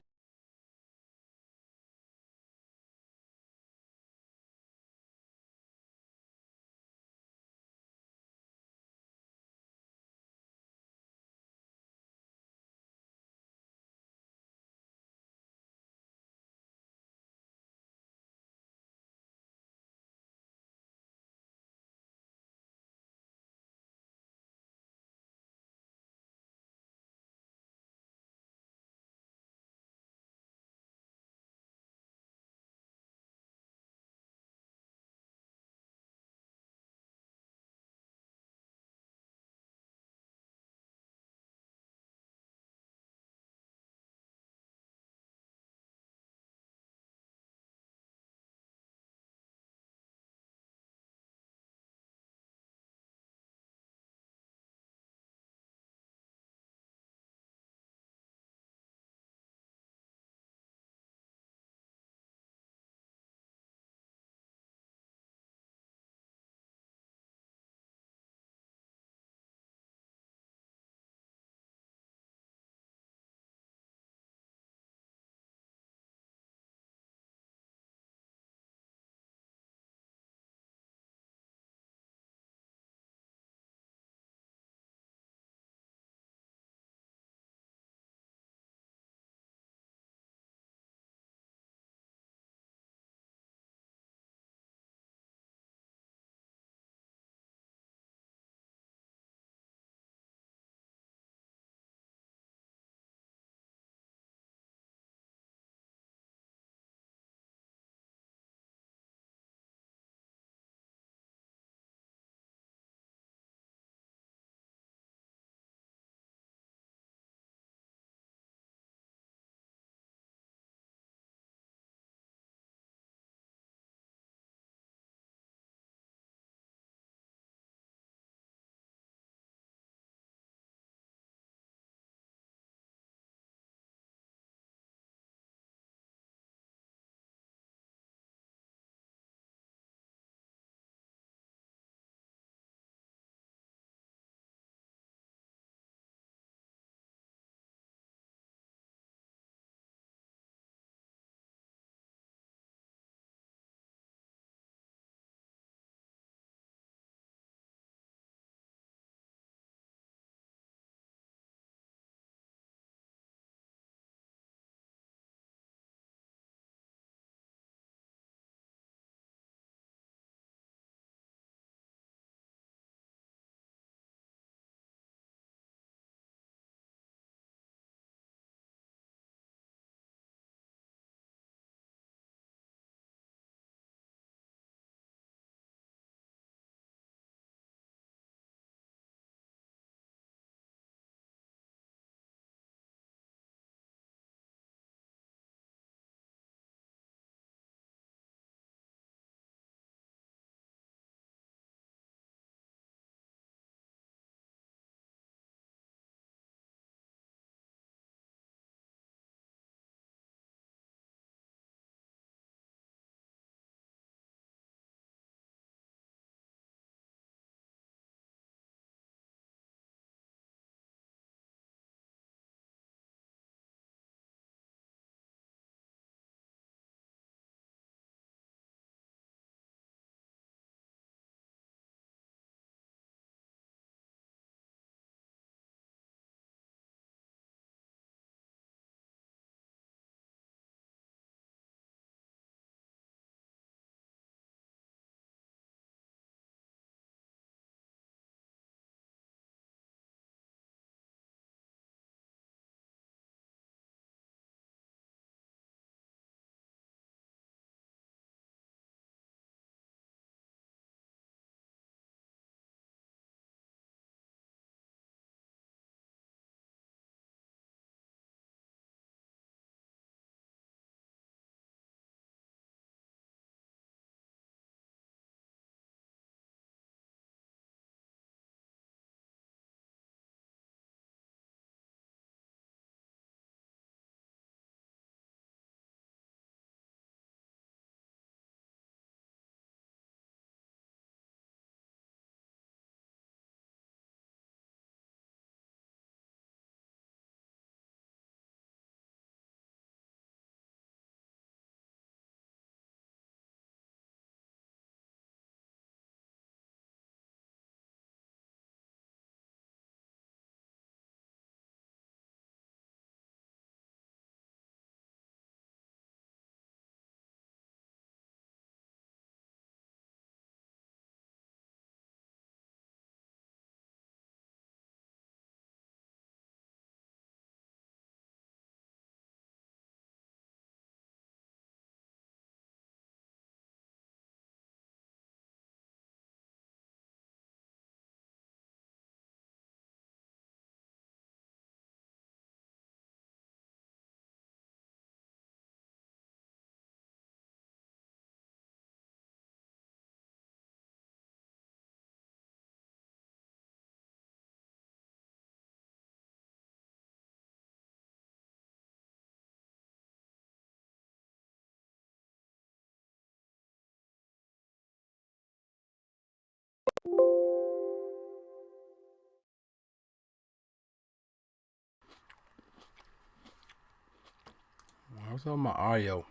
What's on my audio?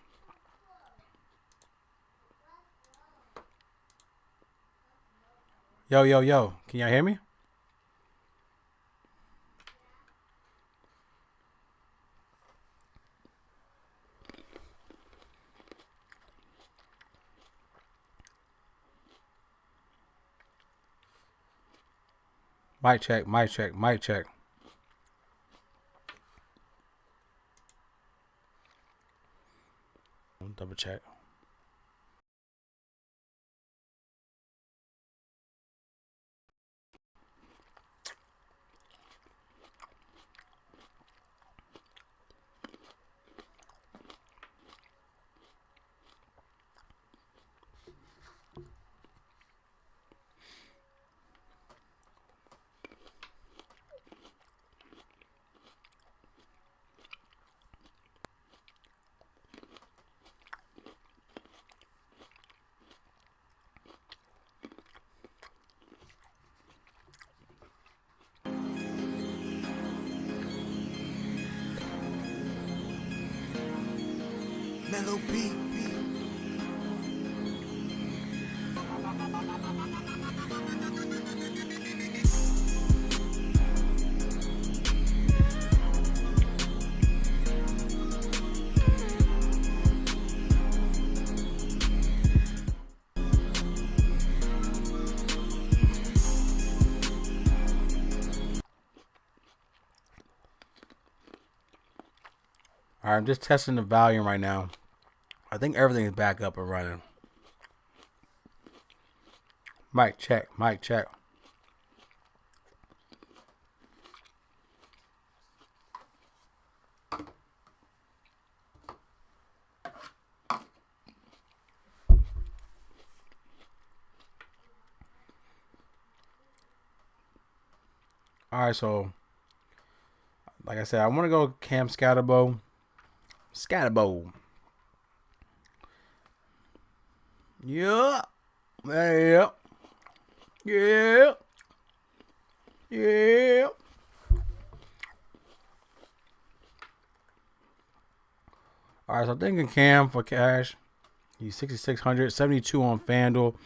Yo, yo, yo. Can y'all hear me? Mic check, mic check, mic check. Double check. Mellow beat. All right, I'm just testing the volume right now. I think everything is back up and running. Mic check, mic check. All right, so like I said, I want to go Cam Scatterbo. Scatterbo. Yeah. Yeah. Yeah. Yeah. All right, so I'm thinking Cam for cash. He's 6,600, 72 on FanDuel.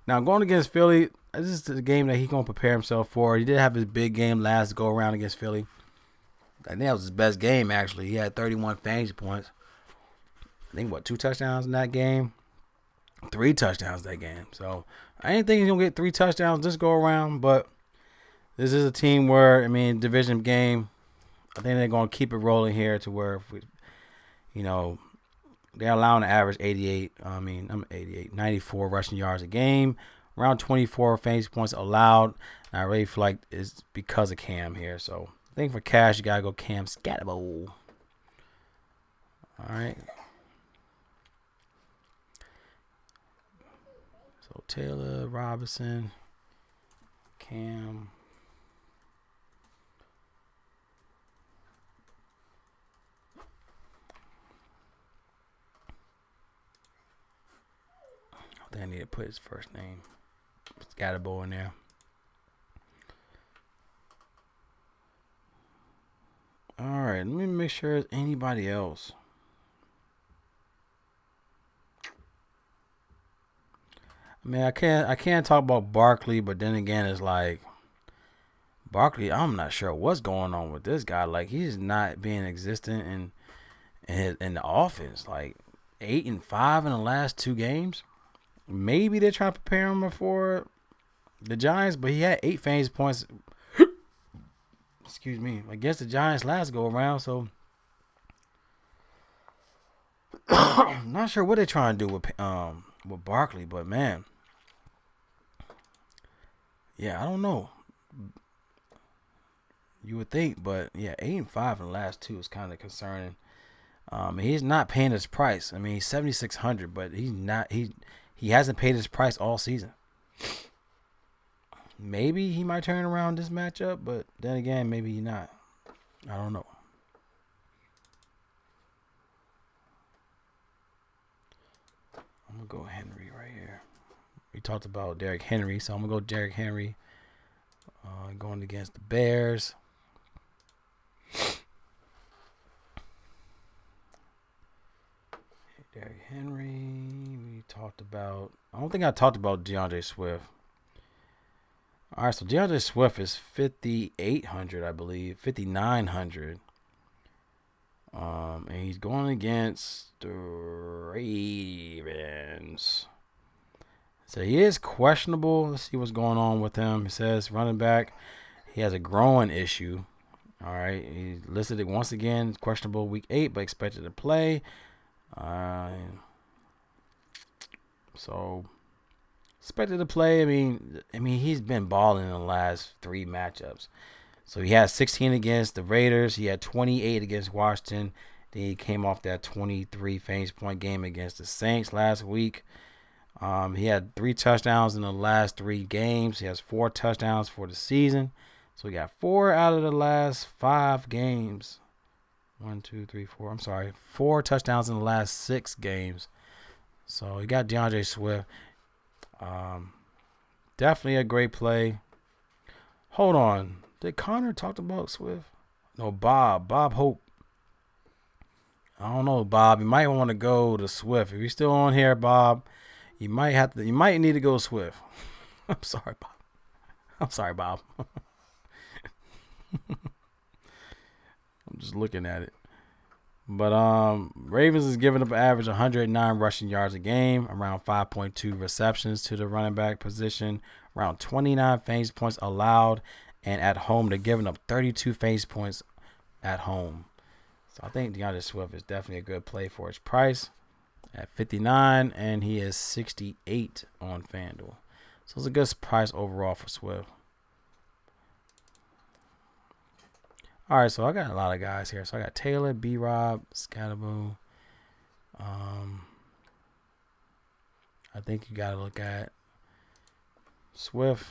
Now, going against Philly, this is the game that he's going to prepare himself for. He did have his big game last go around against Philly. I think that was his best game, actually. He had 31 fantasy points. I think, 2 touchdowns in that game? 3 touchdowns that game. So, I didn't think he's going to get 3 touchdowns this go around, but this is a team where, division game, I think they're going to keep it rolling here to where, if we, they're allowing to average 94 rushing yards a game, around 24 fantasy points allowed. And I really feel like it's because of Cam here. So I think for cash, you got to go Cam Scatterbo. All right. So Taylor, Robinson, Cam. I think I need to put his first name. Scatterbo in there. All right, let me make sure there's anybody else. I can't talk about Barkley, but then again, it's like Barkley. I'm not sure what's going on with this guy. Like, he's not being existent in the offense. Like 8-5 in the last 2 games. Maybe they're trying to prepare him for the Giants, but he had 8 fantasy points. Excuse me, against the Giants last go around. So I'm not sure what they're trying to do with Barkley, but man, yeah, I don't know. You would think, but yeah, 8-5 in the last 2 is kind of concerning. He's not paying his price. He's 7,600, but he's not. He hasn't paid his price all season. Maybe he might turn around this matchup, but then again, maybe he's not. I don't know. I'm going to go Henry right here. We talked about Derrick Henry, so I'm going to go Derrick Henry going against the Bears. Derrick Henry. We talked about. I don't think I talked about DeAndre Swift. All right, so DeAndre Swift is 5,800, I believe, 5,900. And he's going against the Ravens. So he is questionable. Let's see what's going on with him. He says running back. He has a growing issue. All right, he's listed it once again, questionable week 8, but expected to play. So expected to play. I mean, he's been balling in the last 3 matchups. So he had 16 against the Raiders. He had 28 against Washington. Then he came off that 23 fantasy point game against the Saints last week. He had 3 touchdowns in the last 3 games. He has 4 touchdowns for the season. So he got 4 out of the last 5 games. 1, 2, 3, 4. I'm sorry. 4 touchdowns in the last 6 games. So he got DeAndre Swift. Definitely a great play. Hold on. Did Connor talk about Swift? No, Bob. Bob Hope. I don't know, Bob. You might want to go to Swift. If you're still on here, Bob, you might need to go Swift. I'm sorry, Bob. I'm just looking at it. But Ravens is giving up an average 109 rushing yards a game, around 5.2 receptions to the running back position, around 29 fantasy points allowed, and at home they're giving up 32 fantasy points at home. So I think DeAndre Swift is definitely a good play for his price at 59, and he is 68 on FanDuel. So it's a good price overall for Swift. All right, so I got a lot of guys here. So I got Taylor, B-Rob, Scatterbo. I think you got to look at Swift.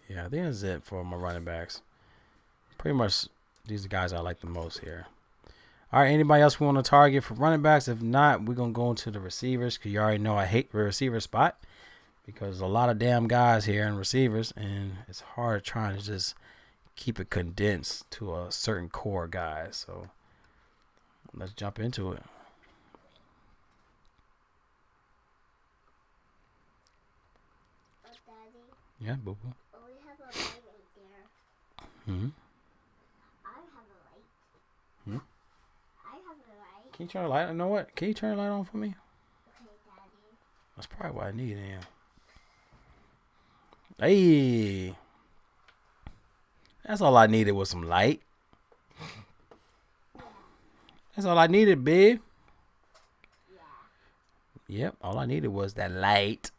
Yeah, I think that's it for my running backs. Pretty much these are the guys I like the most here. All right, anybody else we want to target for running backs? If not, we're going to go into the receivers because you already know I hate the receiver spot because there's a lot of damn guys here in receivers, and it's hard trying to just keep it condensed to a certain core guy. So let's jump into it. Daddy, Yeah, boo-boo. we have a light right there. Mm-hmm. I have a light. Hmm? I have a light. Can you turn the light on? You know what? Can you turn the light on for me? Okay, Daddy. That's probably what I need, yeah. Hey. That's all I needed was some light. That's all I needed, babe. Yeah. Yep, all I needed was that light.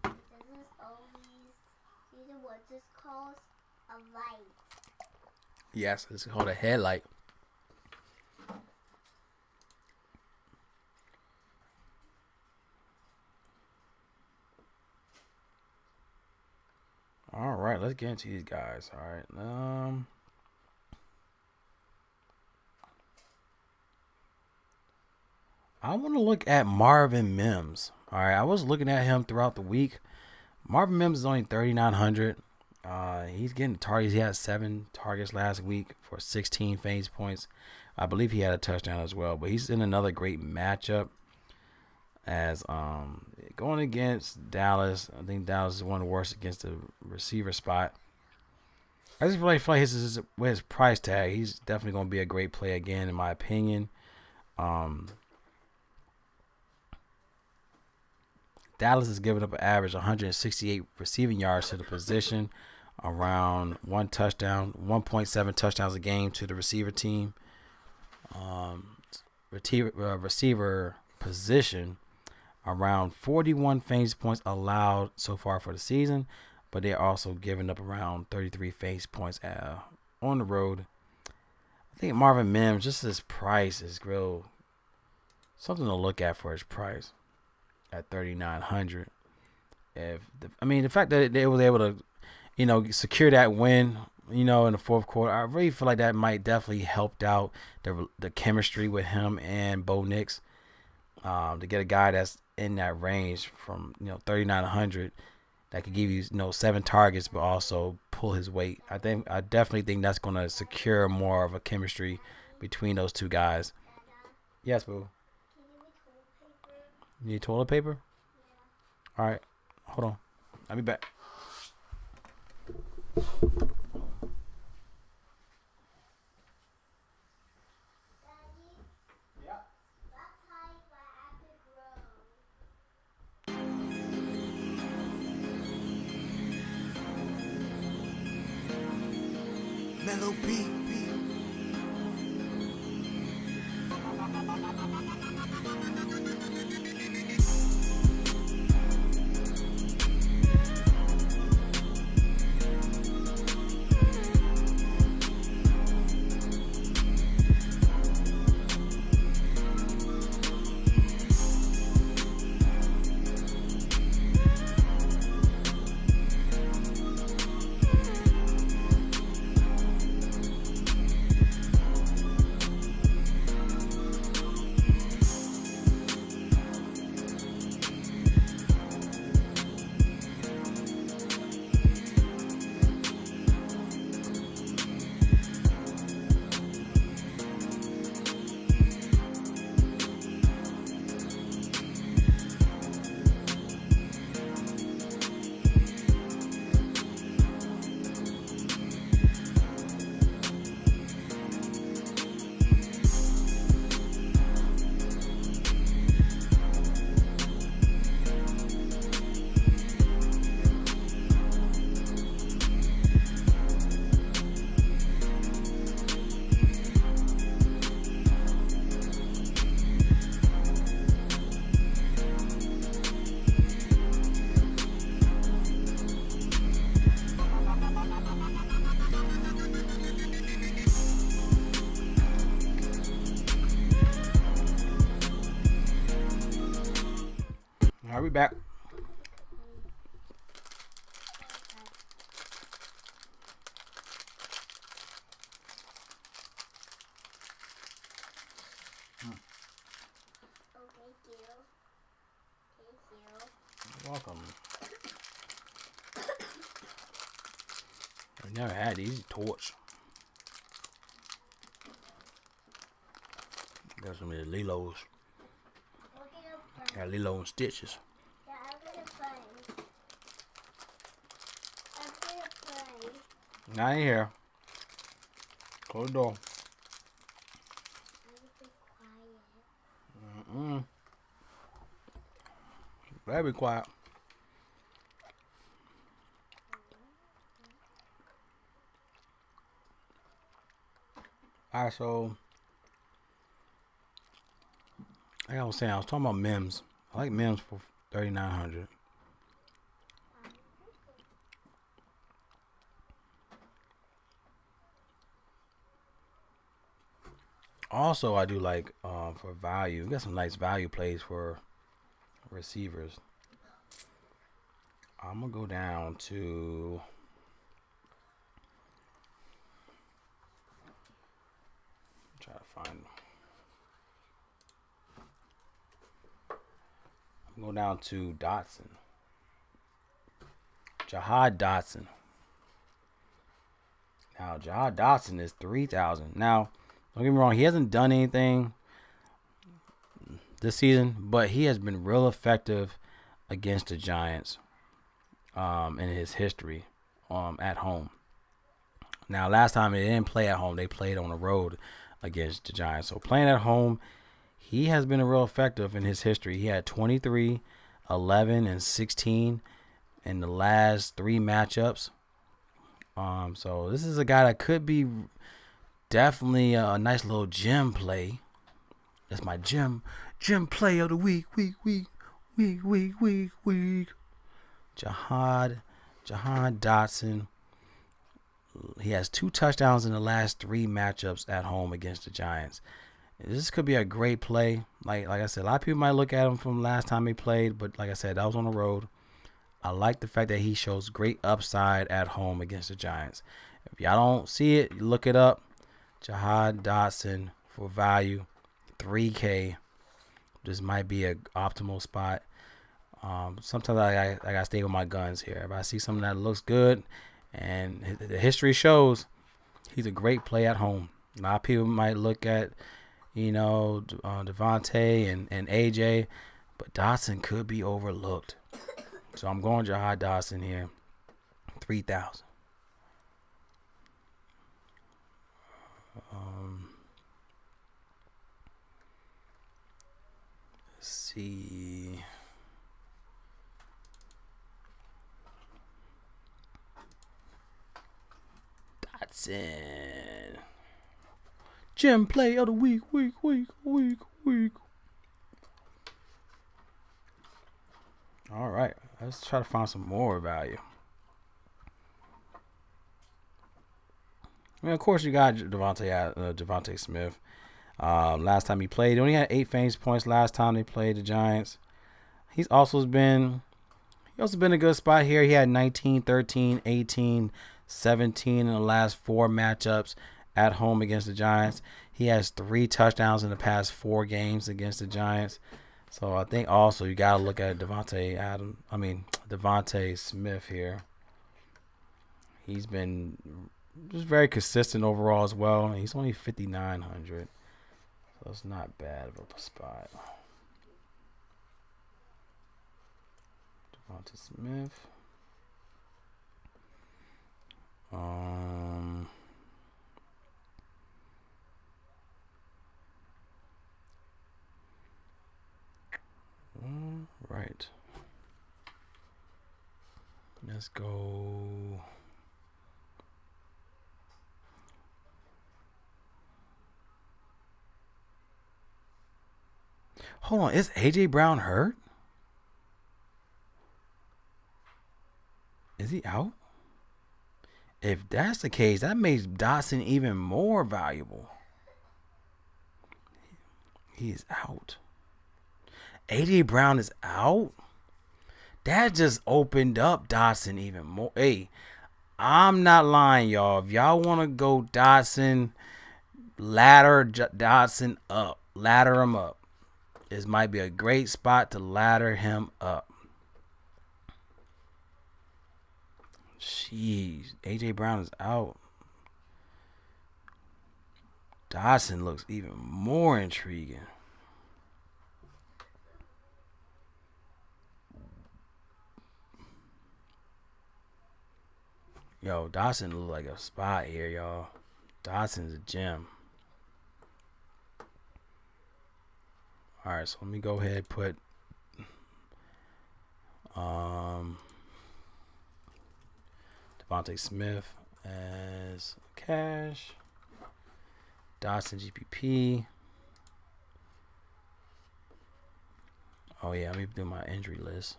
This is always, you know what this calls? A light. Yes, it's called a headlight. All right, let's get into these guys. All right, I want to look at Marvin Mims. All right, I was looking at him throughout the week. Marvin Mims is only 3,900. He's getting targets. He had 7 targets last week for 16 fantasy points. I believe he had a touchdown as well. But he's in another great matchup as going against Dallas. I think Dallas is one of the worst against the receiver spot. I just really feel like with his price tag, he's definitely going to be a great play again, in my opinion. Dallas is giving up an average 168 receiving yards to the position, around 1 touchdown, 1.7 touchdowns a game to the receiver team. Receiver position, around 41 fantasy points allowed so far for the season, but they're also giving up around 33 fantasy points on the road. I think Marvin Mims, just his price is real something to look at for his price at 3,900. The fact that they was able to, secure that win, in the fourth quarter, I really feel like that might definitely helped out the chemistry with him and Bo Nix. To get a guy that's in that range from 3,900, that could give you, 7 targets, but also pull his weight. I definitely think that's going to secure more of a chemistry between those two guys. Yes, boo. Can you give me toilet paper? You need toilet paper? Yeah. All right. Hold on. I'll be back. Daddy, Yeah. that's how my apple grows. Mellow beat. All right, we back. Oh, thank you. Thank you. You're welcome. I never had these torch. Got some of the Lilos. We're gonna play. Got Lilo and Stitches. Yeah, I'm gonna play. I'm gonna play. Not in here. Close the door. I'm gonna be quiet. Better be quiet. Alright, so like I was saying, I was talking about Mims. I like Mims for 3,900. Also, I do like for value. We got some nice value plays for receivers. I'm gonna go down to try to find. I'm gonna go down to Dotson. Jahad Dotson. Now Jahad Dotson is 3,000. Now, don't get me wrong, he hasn't done anything this season, but he has been real effective against the Giants in his history at home. Now, last time they didn't play at home, they played on the road against the Giants. So playing at home, he has been real effective in his history. He had 23, 11, and 16 in the last 3 matchups. So this is a guy that could be definitely a nice little gem play. That's my gem play of the week. Jahad Dotson. He has 2 touchdowns in the last 3 matchups at home against the Giants. This could be a great play. Like I said, a lot of people might look at him from last time he played, but like I said, that was on the road. I like the fact that he shows great upside at home against the Giants. If y'all don't see it, look it up. Jahad Dotson for value, $3K. This might be an optimal spot. Sometimes I gotta stay with my guns here. If I see something that looks good, and the history shows he's a great play at home. A lot of people might look at, Devontae and AJ, but Dotson could be overlooked. So I'm going Jahi Dotson here, 3,000. Let's see. Dotson. Gem play of the week. All right, let's try to find some more value. I mean, of course, you got Devontae Smith. Last time he played, he only had 8 fantasy points last time they played the Giants. He's also been a good spot here. He had 19, 13, 18, 17 in the last 4 matchups at home against the Giants. He has 3 touchdowns in the past 4 games against the Giants. So I think also you got to look at Devontae Smith here. He's been just very consistent overall as well. He's only 5,900. So it's not bad of a spot. Devontae Smith. Right. Let's go. Hold on, is AJ Brown hurt? Is he out? If that's the case, that makes Dotson even more valuable. He is out. AJ Brown is out? That just opened up Dotson even more. Hey, I'm not lying, y'all. If y'all want to go Dotson, ladder Dotson up. Ladder him up. This might be a great spot to ladder him up. Jeez, AJ Brown is out. Dotson looks even more intriguing. Yo, Dotson look like a spot here, y'all. Dotson's a gem. All right, so let me go ahead and put Devontae Smith as cash. Dotson GPP. Oh yeah, let me do my injury list.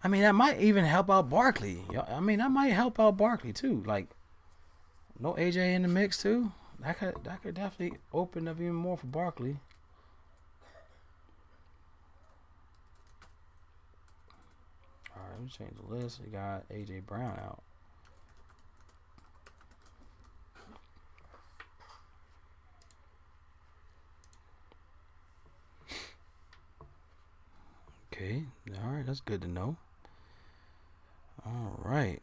I mean, that might even help out Barkley. I mean, that might help out Barkley too. Like, no AJ in the mix too. That could definitely open up even more for Barkley. All right, let me change the list. We got AJ Brown out. Okay, all right, that's good to know. All right.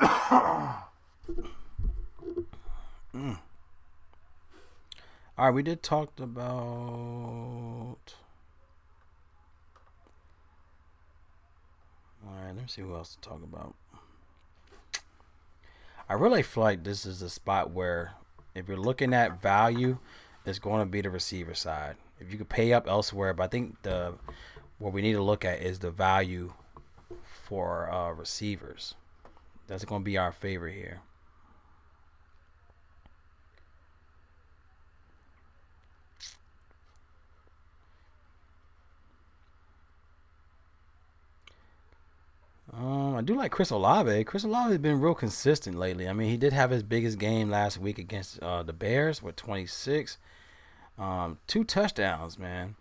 All right, we did talk about. All right, let me see who else to talk about. I really feel like this is a spot where, if you're looking at value, it's going to be the receiver side. If you could pay up elsewhere, but I think what we need to look at is the value for receivers. That's going to be our favorite here. I do like Chris Olave. Chris Olave has been real consistent lately. I mean, he did have his biggest game last week against the Bears with 26. 2 touchdowns, man.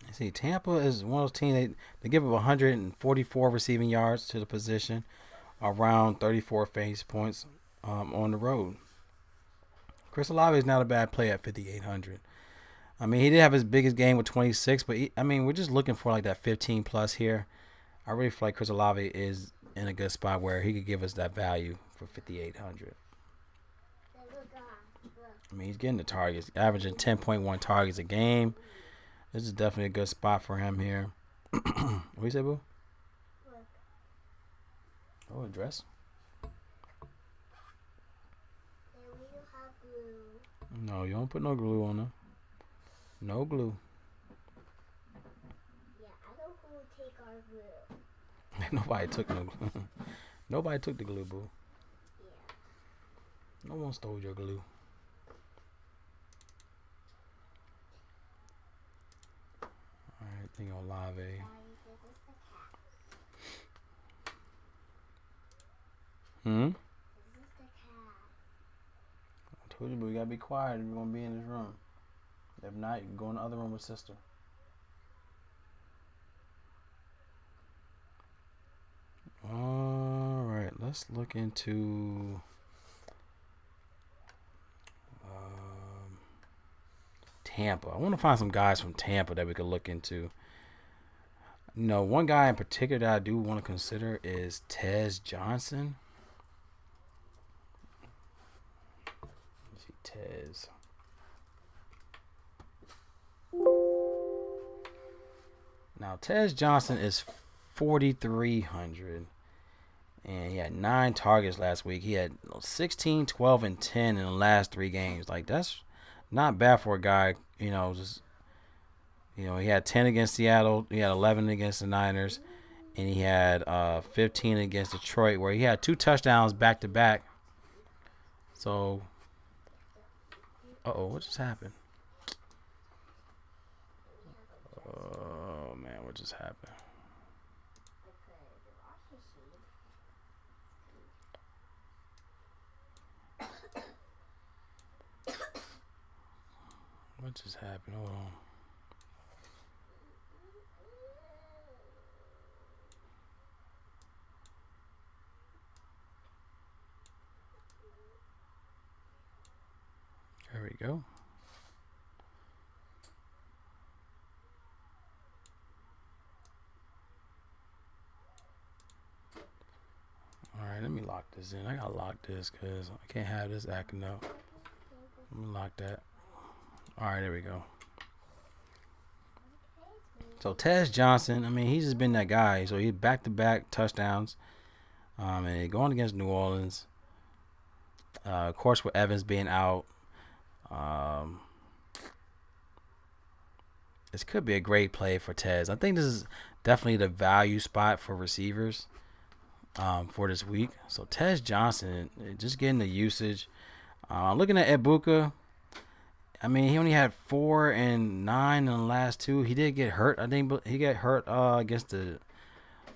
You see, Tampa is one of those teams, they give up 144 receiving yards to the position, around 34 fantasy points. on the road. Chris Olave is not a bad play at 5,800. I mean, he did have his biggest game with 26, but we're just looking for like that 15 plus here. I really feel like Chris Olave is in a good spot where he could give us that value for 5,800. I mean, he's getting the targets, averaging 10.1 targets a game. This is definitely a good spot for him here. What you say, boo? Oh, a dress? No, you don't put no glue on them. No glue. Yeah, I know who will take our glue. Nobody took no glue. Nobody took the glue, boo. Yeah. No one stole your glue. Alright, think on Olave. This is the cat. Hmm? This is the cat. I told you, but we gotta be quiet if you're gonna be in this room. If not, you can go in the other room with sister. Alright, let's look into Tampa. I want to find some guys from Tampa that we could look into. You know, one guy in particular that I do want to consider is Tez Johnson. Let's see, Tez. Now, Tez Johnson is 4,300. And he had 9 targets last week. He had 16, 12, and 10 in the last 3 games. Like, that's not bad for a guy, he had 10 against Seattle, he had 11 against the Niners, and he had 15 against Detroit, where he had 2 touchdowns back to back. So, what just happened? Oh man, what just happened? What just happened? Hold on. There we go. Alright, let me lock this in. I gotta lock this because I can't have this acting up. Let me lock that. Alright, there we go. So Tez Johnson, I mean, he's just been that guy. So he's back-to-back touchdowns. And going against New Orleans. Of course, with Evans being out. This could be a great play for Tez. I think this is definitely the value spot for receivers for this week. So Tez Johnson, just getting the usage. Looking at Ibuka. I mean, he only had 4 and 9 in the last 2. He did get hurt. I think he got hurt against the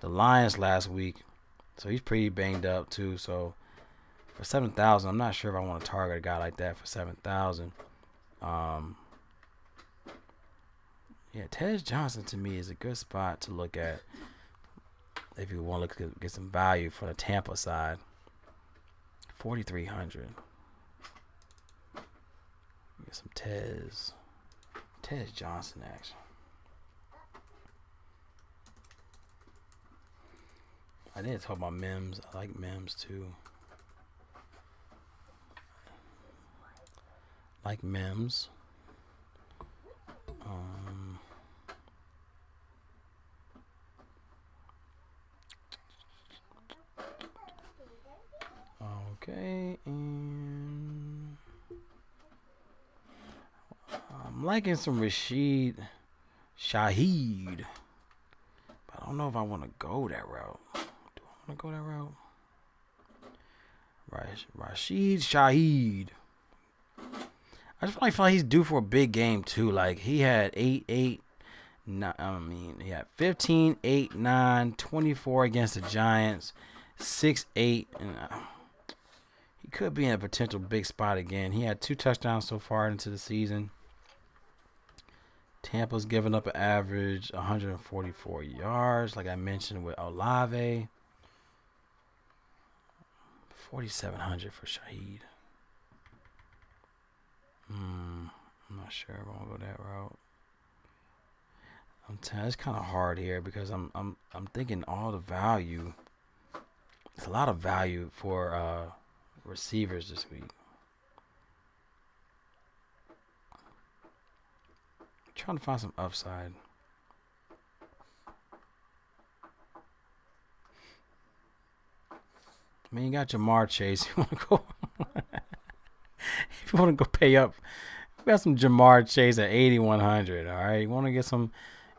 Lions last week. So he's pretty banged up too. So for 7,000, I'm not sure if I want to target a guy like that for 7,000. Yeah, Tez Johnson to me is a good spot to look at if you want to get some value for the Tampa side. 4,300. Get some Tez Johnson action. I did talk about Mims. I like Mims too. Like Mims. Okay, and I'm liking some Rashid Shaheed, but I don't know if I want to go that route. Do I want to go that route? Rashid Shaheed. I just feel like he's due for a big game too. Like he had 8, 9, he had 15, 8, 9, 24 against the Giants, 6, 8, and he could be in a potential big spot again. He had 2 touchdowns so far into the season. Tampa's giving up an average 144 yards, like I mentioned with Olave. 4,700 for Shaheed. I'm not sure if I'm gonna go that route. It's kind of hard here because I'm thinking all the value. There's a lot of value for receivers this week. I'm trying to find some upside. I mean, you got Jamar Chase. You want to go? If you want to go pay up, we got some Jamar Chase at 8,100. All right, you want to get some.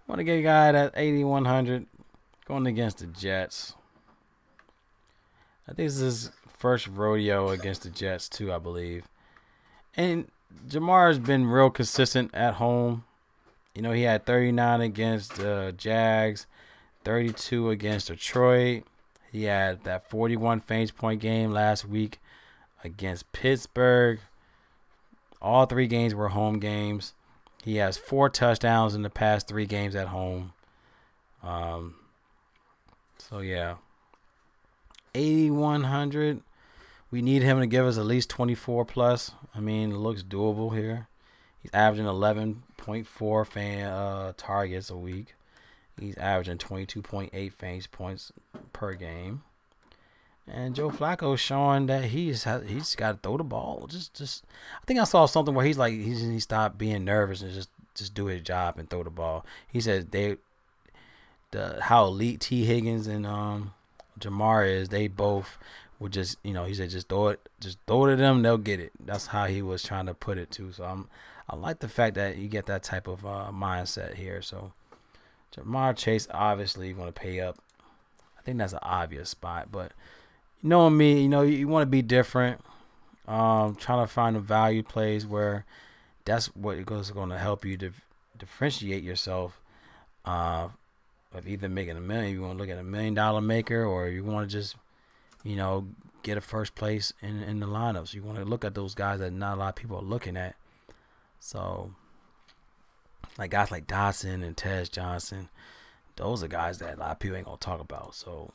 Want to get a guy at 8,100 going against the Jets. I think this is his first rodeo against the Jets too, I believe. And Jamar has been real consistent at home. You know, he had 39 against the Jags, 32 against Detroit. He had that 41 fantasy point game last week against Pittsburgh. All 3 games were home games. He has 4 touchdowns in the past 3 games at home. So, yeah. 8,100. We need him to give us at least 24 plus. I mean, it looks doable here. He's averaging 11.4 targets a week. He's averaging 22.8 fantasy points per game. And Joe Flacco's showing that he's got to throw the ball. Just I think I saw something where he's like he stopped being nervous and just do his job and throw the ball. He said how elite T. Higgins and Jamar is, they both would just, you know, he said just throw it to them, they'll get it. That's how he was trying to put it too. So I like the fact that you get that type of mindset here. So Jamar Chase obviously going to pay up. I think that's an obvious spot, but knowing me, you know, you want to be different. Trying to find the value plays where that's what is going to help you to differentiate yourself. Of either making $1 million, you want to look at $1 million maker, or you want to just, you know, get a first place in the lineups. You want to look at those guys that not a lot of people are looking at. So, like guys like Dotson and Tez Johnson, those are guys that a lot of people ain't gonna talk about. So,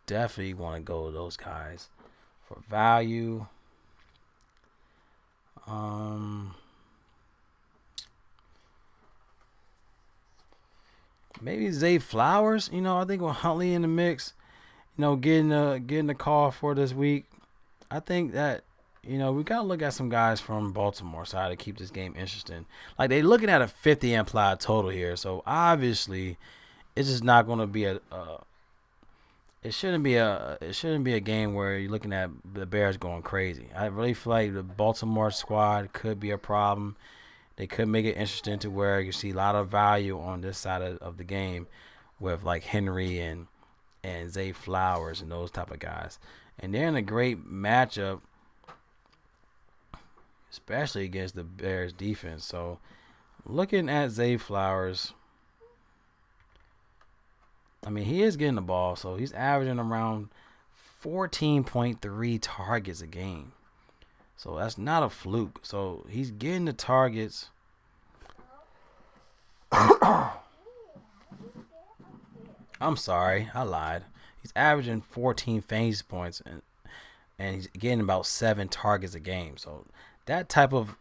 definitely want to go with those guys for value. Maybe Zay Flowers. You know, I think with Huntley in the mix, you know, getting the call for this week, I think that, you know, we gotta look at some guys from Baltimore side to keep this game interesting. Like, they looking at a 50 implied total here, so obviously it's just not gonna be it shouldn't be a game where you're looking at the Bears going crazy. I really feel like the Baltimore squad could be a problem. They could make it interesting to where you see a lot of value on this side of the game with like Henry and Zay Flowers and those type of guys. And they're in a great matchup, especially against the Bears defense. So looking at Zay Flowers, I mean, he is getting the ball, so he's averaging around 14.3 targets a game. So that's not a fluke. So he's getting the targets. I'm sorry, I lied. He's averaging 14 fantasy points and he's getting about 7 targets a game. So that type of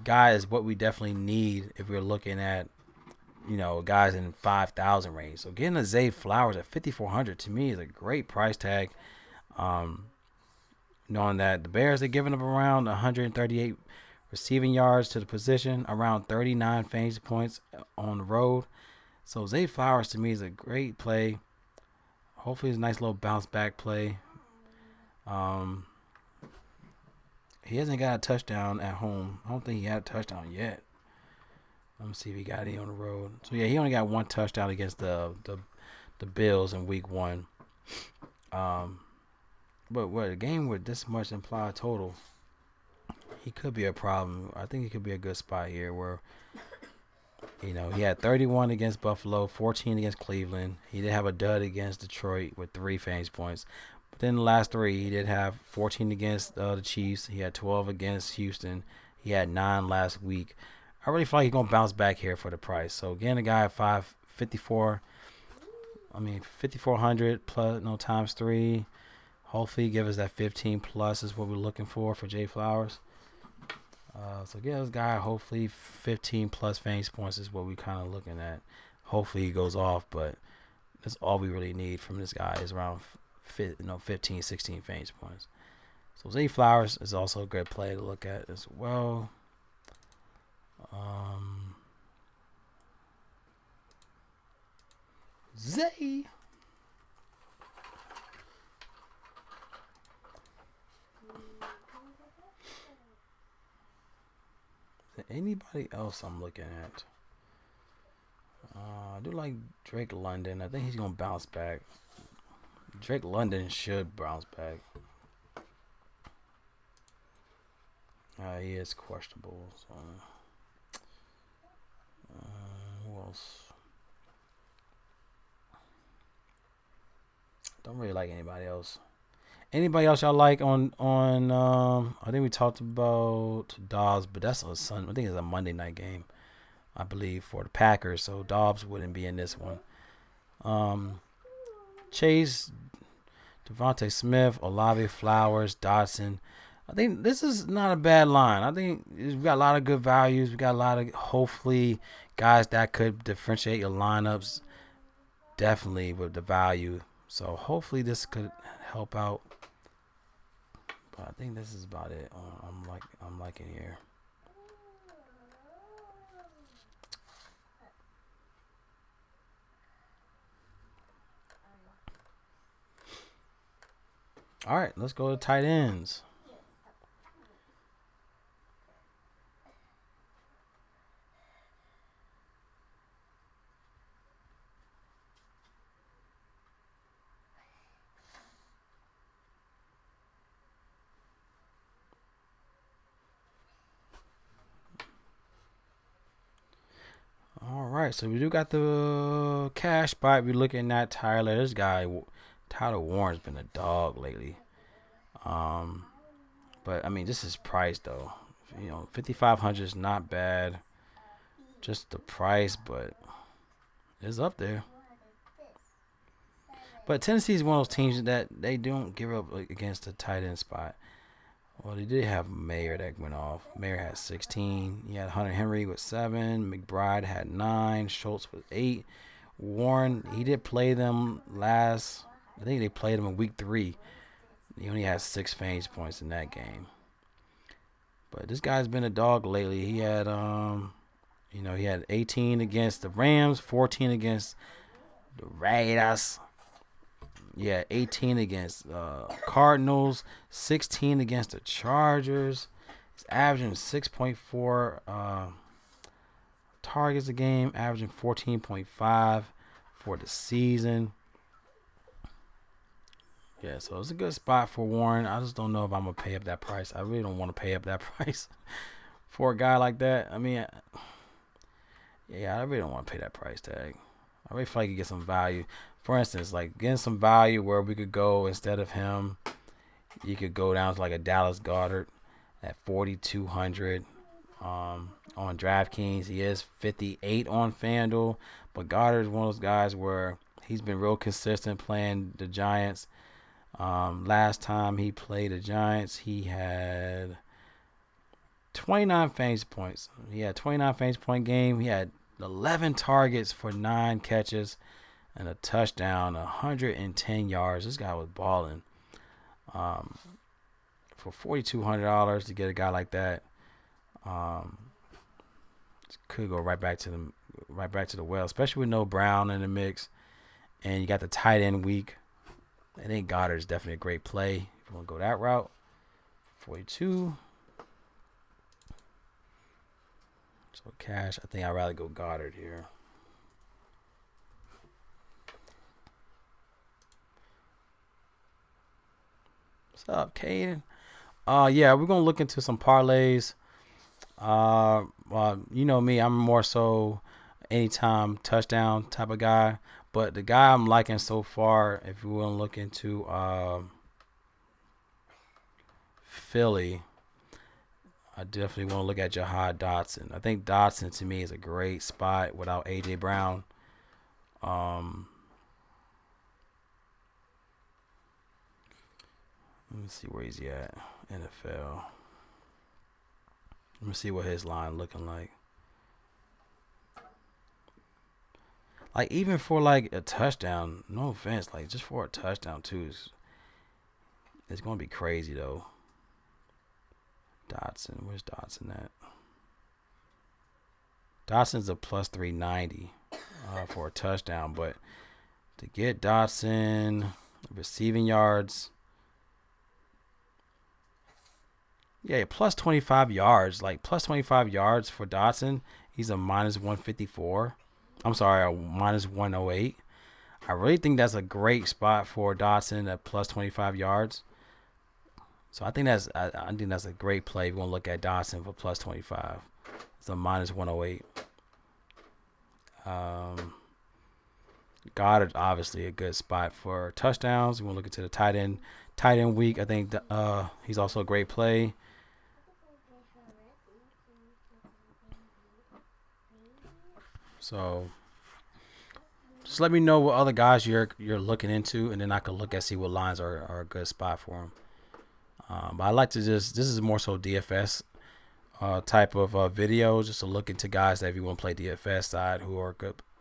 guy is what we definitely need if we're looking at, you know, guys in 5,000 range. So getting a Zay Flowers at 5,400 to me is a great price tag. Knowing that the Bears, they're giving up around 138 receiving yards to the position, around 39 fantasy points on the road. So Zay Flowers to me is a great play. Hopefully it's a nice little bounce back play. He hasn't got a touchdown at home. I don't think he had a touchdown yet. Let me see if he got any on the road. So yeah, he only got 1 touchdown against the Bills in week 1. But what a game with this much implied total, he could be a problem. I think he could be a good spot here where, you know, he had 31 against Buffalo, 14 against Cleveland. He did have a dud against Detroit with 3 fantasy points. But then the last 3, he did have 14 against the Chiefs. He had 12 against Houston. He had 9 last week. I really feel like he's going to bounce back here for the price. So, again, a guy at 5,400 plus, no, times 3. Hopefully, give us that 15 plus is what we're looking for Jay Flowers. So yeah, this guy, hopefully 15 plus fantasy points is what we kind of looking at. Hopefully he goes off, but that's all we really need from this guy is around 15, 16 fantasy points. So Zay Flowers is also a good play to look at as well. Zay. Anybody else I'm looking at? I do like Drake London. I think he's gonna bounce back. Drake London should bounce back. He is questionable. So, who else? Don't really like anybody else. Anybody else y'all like on I think we talked about Dobbs, but that's a I think it's a Monday night game, I believe, for the Packers. So Dobbs wouldn't be in this one. Chase, Devontae Smith, Olave, Flowers, Dotson. I think this is not a bad line. I think we got a lot of good values. We got a lot of, hopefully, guys that could differentiate your lineups definitely with the value. So hopefully this could help out. But I think this is about it. I'm liking here. All right, let's go to tight ends. All right, so we do got the cash spot. We're looking at Tyler. This guy, Tyler Warren's been a dog lately. But I mean, this is price though. 5,500 is not bad. Just the price, but it's up there. But Tennessee is one of those teams that they don't give up against the tight end spot. Well, they did have Mayer that went off. Mayer had 16. You had Hunter Henry with 7. McBride had 9. Schultz with 8. Warren, he did play them last. I think they played him in week 3. He only had 6 fantasy points in that game. But this guy's been a dog lately. He had, he had 18 against the Rams, 14 against the Raiders. Yeah, 18 against Cardinals, 16 against the Chargers. He's averaging 6.4 targets a game, averaging 14.5 for the season. Yeah, so it's a good spot for Warren. I just don't know if I'm going to pay up that price. I really don't want to pay up that price for a guy like that. I mean, yeah, I really don't want to pay that price tag. I really feel like you get some value. For instance, like getting some value where we could go instead of him, you could go down to like a Dallas Goedert at 4,200 on DraftKings. He is 58 on FanDuel, but Goddard is one of those guys where he's been real consistent playing the Giants. Last time he played the Giants, he had 29 fantasy points. He had 29 fantasy point game. He had 11 targets for 9 catches and a touchdown, 110 yards. This guy was balling. For $4,200 to get a guy like that, could go right back to the well, especially with no Brown in the mix, and you got the tight end week. I think Goddard is definitely a great play if you want to go that route. 42. So cash, I think I'd rather go Goddard here. What's up, Caden? Yeah, we're gonna look into some parlays. You know me, I'm more so anytime touchdown type of guy. But the guy I'm liking so far, if you want to look into Philly, I definitely want to look at Jahan Dotson. I think Dotson to me is a great spot without A.J. Brown. Let me see where he's at. NFL. Let me see what his line looking like. Like, even for, like, a touchdown, no offense, like, just for a touchdown, too, it's going to be crazy, though. Dotson. Where's Dotson at? Dotson's a plus 390 for a touchdown, but to get Dotson receiving yards, yeah, plus 25 yards. Like, plus 25 yards for Dotson. He's a minus 154. I'm sorry, a minus 108. I really think that's a great spot for Dotson at plus 25 yards. So I think that's a great play. If you want to look at Dotson for plus 25. It's a minus 108. Goddard, obviously a good spot for touchdowns. You want to look into the tight end week. I think he's also a great play. So just let me know what other guys you're looking into, and then I can look at see what lines are a good spot for them. But I like to this is more so DFS type of video, just to look into guys that if you want to play DFS side who are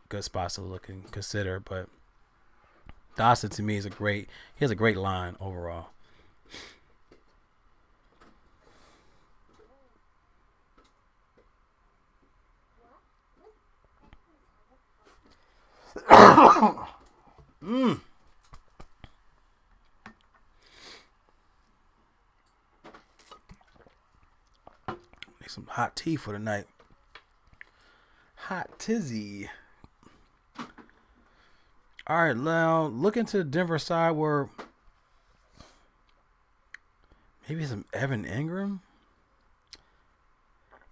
good spots to look and consider. But Dawson to me is he has a great line overall. Make some hot tea for the night. Hot tizzy. All right, now look into the Denver side where maybe some Evan Ingram.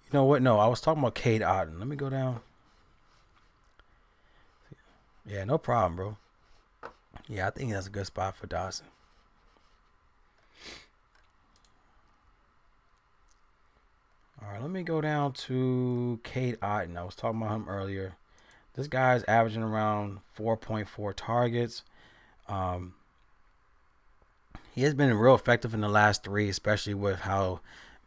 You know what? No, I was talking about Cade Otton. Let me go down. Yeah, no problem, bro. Yeah, I think that's a good spot for Dawson. All right, let me go down to Cade Otton. I was talking about him earlier. This guy's averaging around 4.4 targets. He has been real effective in the last three, especially with how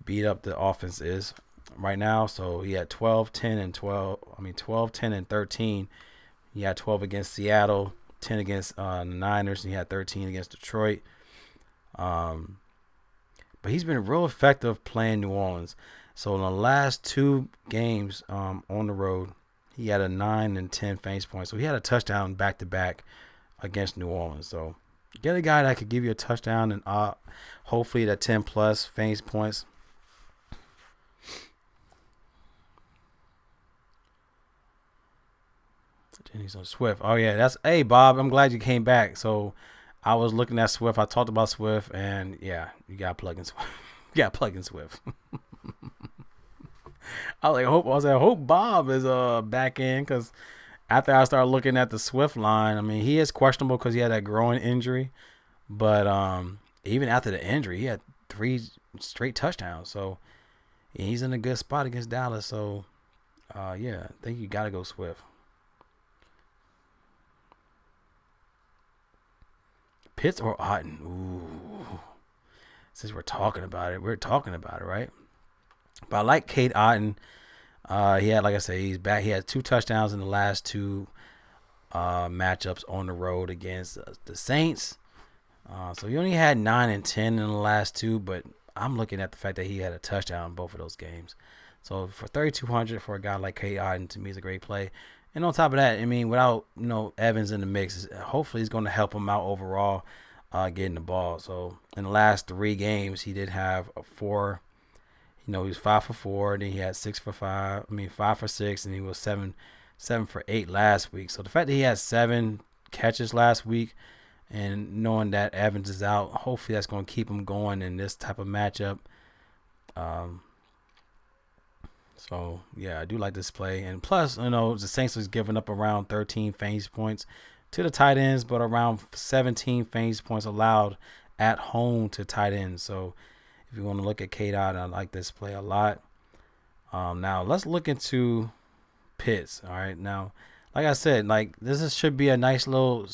beat up the offense is right now. So he had 12, 10, and 13. He had 12 against Seattle, 10 against the Niners, and he had 13 against Detroit. But he's been real effective playing New Orleans. So in the last two games on the road, he had a 9 and 10 fantasy points. So he had a touchdown back-to-back against New Orleans. So get a guy that could give you a touchdown and hopefully that 10-plus fantasy points. Then he's on Swift. Oh, yeah. Hey, Bob, I'm glad you came back. So I was looking at Swift. I talked about Swift, and, yeah, you got to plug in Swift. You got to plug in Swift. I hope Bob is back in, because after I started looking at the Swift line, I mean, he is questionable because he had that growing injury. But even after the injury, he had 3 straight touchdowns. So he's in a good spot against Dallas. So, yeah, I think you got to go Swift. Pitts or Otton? Ooh. Since we're talking about it, right? But I like Cade Otton. He had, like I said, he's back. He had 2 touchdowns in the last 2 matchups on the road against the Saints. So he only had 9 and 10 in the last 2, but I'm looking at the fact that he had a touchdown in both of those games. So for 3,200 for a guy like Cade Otton, to me, is a great play. And on top of that, I mean, without Evans in the mix, hopefully he's going to help him out overall getting the ball. So in the last 3 games, he did have 4. He was 5 for 4, then he had 5 for 6, and he was 7 for 8 last week. So the fact that he had 7 catches last week, and knowing that Evans is out, hopefully that's going to keep him going in this type of matchup. So yeah, I do like this play, and plus, the Saints was giving up around 13 fantasy points to the tight ends, but around 17 fantasy points allowed at home to tight ends. So if you want to look at Cade Otton, I like this play a lot. Now let's look into Pitts. All right, now like I said, should be a nice little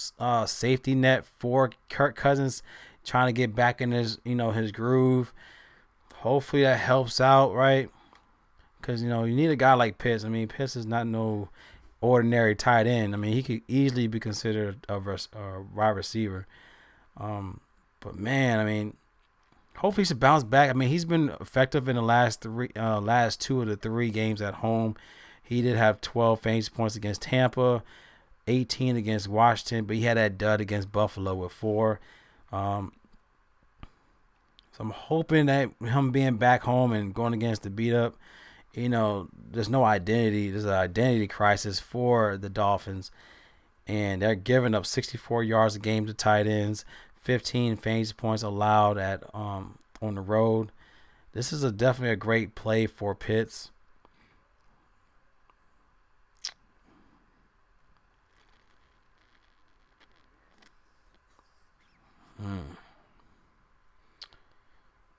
safety net for Kirk Cousins, trying to get back in his his groove. Hopefully that helps out, right? Because you need a guy like Pitts. I mean, Pitts is not no ordinary tight end. I mean, he could easily be considered a wide receiver. But man, I mean, hopefully he should bounce back. I mean, he's been effective in the last 2 of the 3 games at home. He did have 12 fantasy points against Tampa, 18 against Washington, but he had that dud against Buffalo with 4. So I'm hoping that him being back home and going against the beat up, there's no identity. There's an identity crisis for the Dolphins, and they're giving up 64 yards a game to tight ends, 15 fantasy points allowed at on the road. This is definitely a great play for Pitts.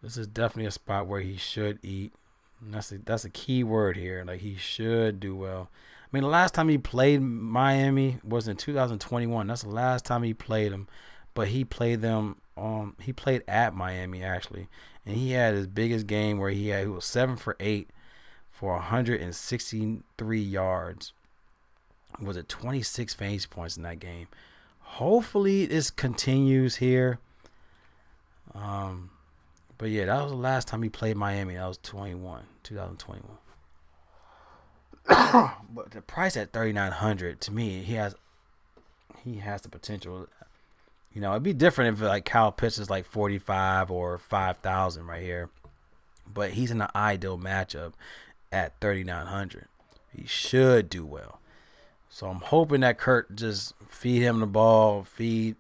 This is definitely a spot where he should eat. And that's a key word here. Like, he should do well. I mean, the last time he played Miami was in 2021. That's the last time he played them. But he played them. He played at Miami actually, and he had his biggest game where he was 7 for 8 for 163 yards. Was it 26 fantasy points in that game? Hopefully this continues here. But yeah, that was the last time he played Miami. That was 2021. But the price at 3,900, to me, he has the potential. It'd be different if like Kyle Pitts is like 45 or 5,000 right here. But he's in the ideal matchup at 3,900. He should do well. So I'm hoping that Kurt just feed him the ball. He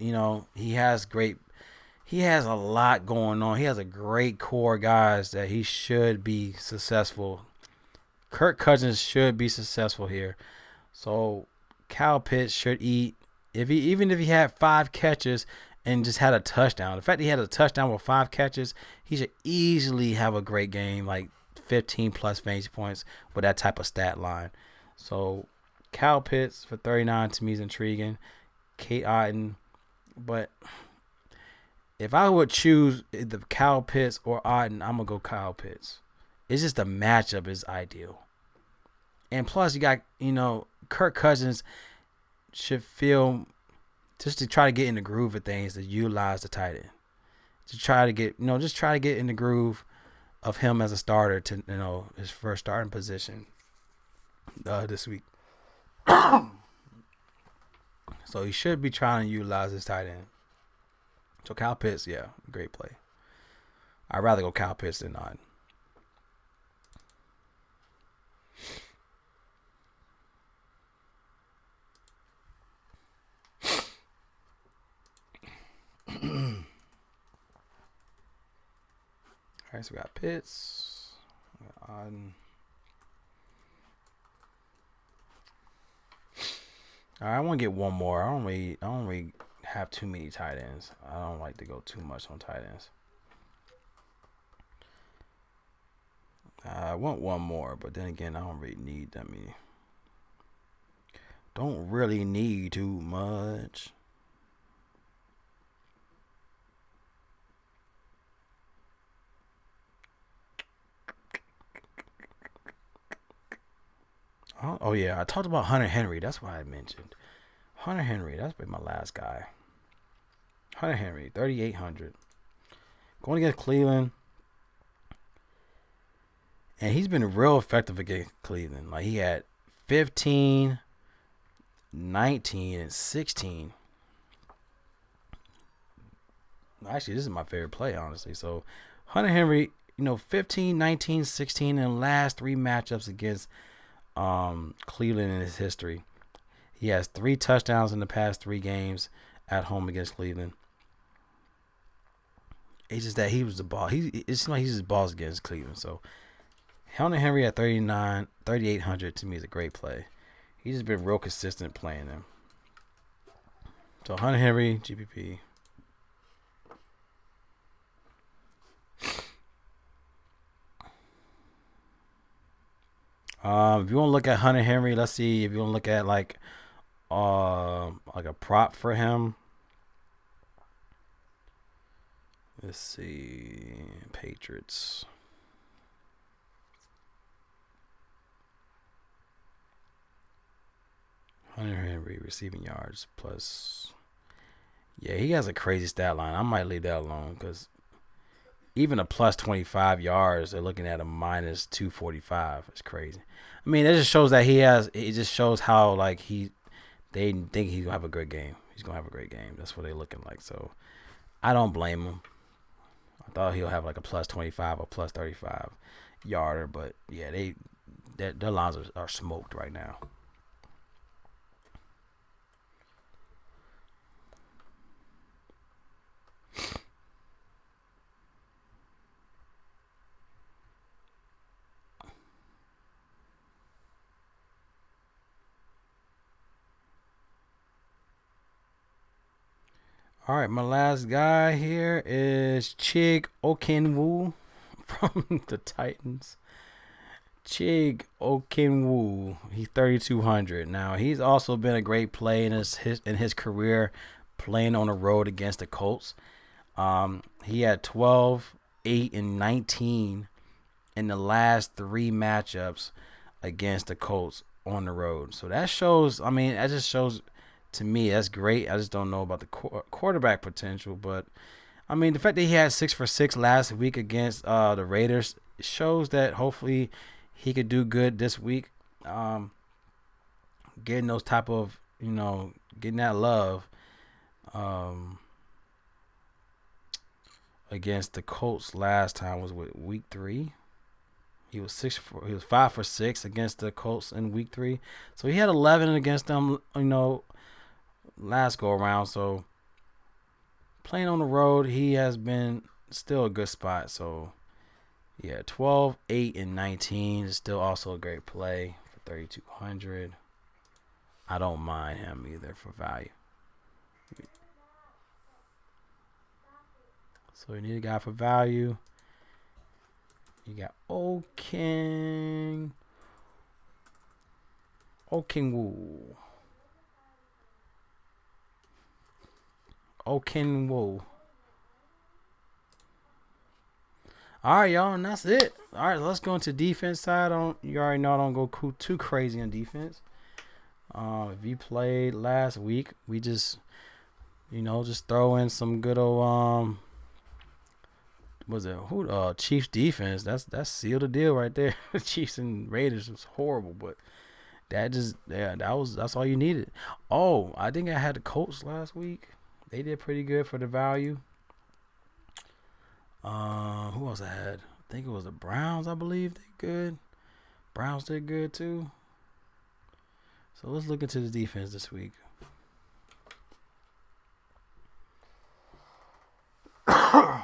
has a lot going on. He has a great core guys that he should be successful. Kirk Cousins should be successful here. So Kyle Pitts should eat. Even if he had 5 catches and just had a touchdown. The fact that he had a touchdown with 5 catches, he should easily have a great game, like 15 plus fantasy points with that type of stat line. So Kyle Pitts for 39 to me is intriguing. Kate Otten, but if I would choose the Kyle Pitts or Otten, I'm going to go Kyle Pitts. It's just the matchup is ideal. And plus, you got, Kirk Cousins should feel, just to try to get in the groove of things, to utilize the tight end. To try to get, just try to get in the groove of him as a starter to, his first starting position this week. So he should be trying to utilize his tight end. So Kyle Pitts, yeah, great play. I'd rather go Kyle Pitts than not. All right, so we got Pitts. We got Otten. All right, I want to get one more. I don't really have too many tight ends. I don't like to go too much on tight ends. I want one more, but then again, I don't really need that many. Don't really need too much. Oh yeah, I talked about Hunter Henry. That's what I mentioned. Hunter Henry, that's been my last guy. Hunter Henry, 3,800. Going against Cleveland. And he's been real effective against Cleveland. Like, he had 15, 19, and 16. Actually, this is my favorite play, honestly. So, Hunter Henry, 15, 19, 16 in the last 3 matchups against Cleveland in his history. He has 3 touchdowns in the past 3 games at home against Cleveland. It's just that he was the ball. It seems like he's just balls against Cleveland. So Hunter Henry at 3,800 to me is a great play. He's just been real consistent playing them. So Hunter Henry, GPP. If you want to look at Hunter Henry, let's see if you want to look at like a prop for him. Let's see. Patriots. Hunter Henry receiving yards plus. Yeah, he has a crazy stat line. I might leave that alone because even a plus 25 yards, they're looking at a minus 245. It's crazy. I mean, it just shows that he has. It just shows how like they think he's gonna have a good game. He's gonna have a great game. That's what they're looking like. So I don't blame him. I thought he'll have like a plus 25 or plus 35 yarder, but yeah, their lines are smoked right now. All right, my last guy here is Chig Okenwu from the Titans. Chig Okenwu, he's 3,200. Now he's also been a great play in his career, playing on the road against the Colts. He had 12, 8, and 19 in the last 3 matchups against the Colts on the road. So that shows. I mean, that just shows. To me, that's great. I just don't know about the quarterback potential, but I mean, the fact that he had 6 for 6 last week against the Raiders shows that hopefully he could do good this week. Getting those type of, getting that love against the Colts last time was with week 3. He was 5 for 6 against the Colts in week 3, so he had 11 against them. Last go around. So playing on the road, he has been still a good spot. So yeah, 12, 8, and 19 is still also a great play for 3,200. I don't mind him either for value. So you need a guy for value. You got Okenwu. Okenwu. All right, y'all, and that's it. All right, let's go into defense side. You already know I don't go too crazy on defense. If you played last week, we just throw in some good old Chiefs defense. That's sealed the deal right there. Chiefs and Raiders was horrible, but that's all you needed. Oh, I think I had the Colts last week. They did pretty good for the value. Who else I had? I think it was the Browns. I believe they good. Browns did good too. So let's look into the defense this week. All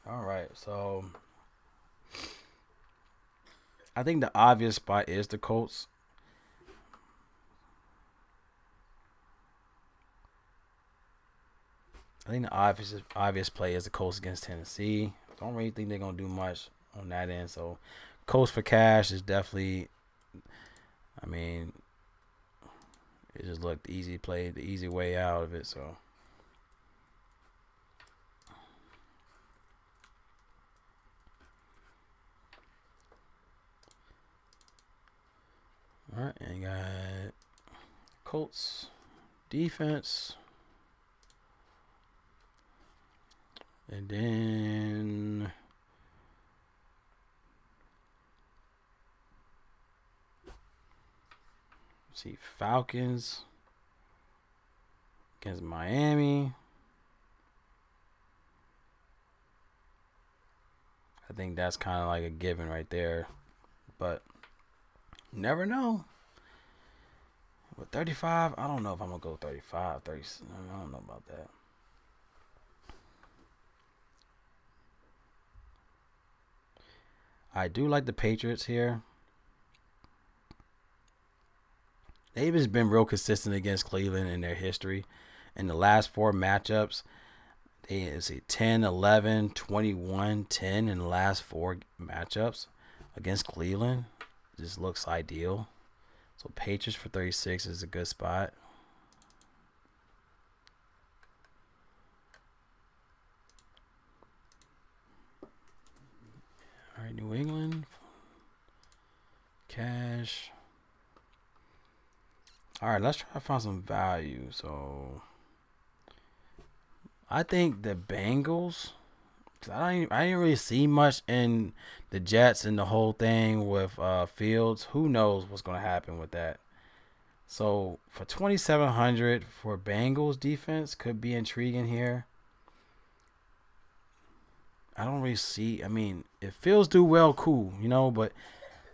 right, so I think the obvious spot is the Colts. I think the obvious play is the Colts against Tennessee. Don't really think they're going to do much on that end. So Colts for cash is definitely, I mean, it just looked easy play, the easy way out of it. So all right, and you got Colts defense. And then see Falcons against Miami. I think that's kind of like a given right there, but never know. With 35, I don't know if I'm gonna go 35, 30. I don't know about that. I do like the Patriots here. They've just been real consistent against Cleveland in their history. In the last 4 matchups, they 10, 11, 21, 10 in the last 4 matchups against Cleveland. Just looks ideal. So Patriots for 36 is a good spot. All right, New England. Cash. All right, let's try to find some value. So I think the Bengals. I didn't really see much in the Jets and the whole thing with Fields. Who knows what's going to happen with that? So for 2,700 for Bengals defense could be intriguing here. I don't really see. I mean, if Fields do well, cool, But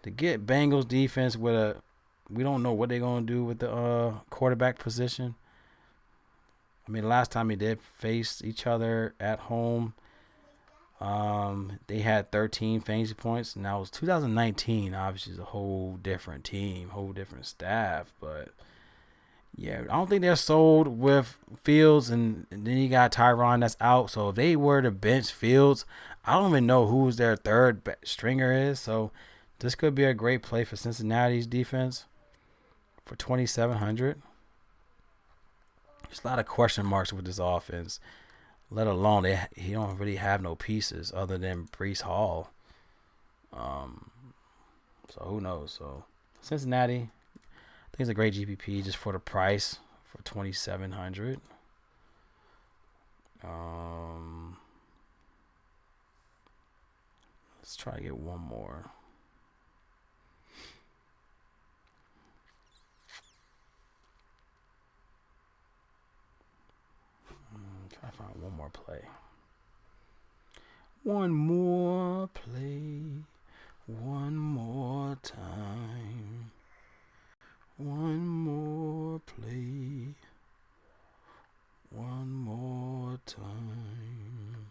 to get Bengals defense we don't know what they're going to do with the quarterback position. I mean, last time they did face each other at home, they had 13 fantasy points, and that was 2019. Obviously, it's a whole different team, whole different staff. But yeah, I don't think they're sold with Fields, and then you got Tyron that's out. So if they were to bench Fields, I don't even know who's their third stringer is. So this could be a great play for Cincinnati's defense for 2,700. There's a lot of question marks with this offense. Let alone he don't really have no pieces other than Breece Hall. So who knows? So Cincinnati, I think it's a great GPP just for the price for 2,700. Let's try to get one more. Try to find one more play. One more play. One more time. One more play. One more time.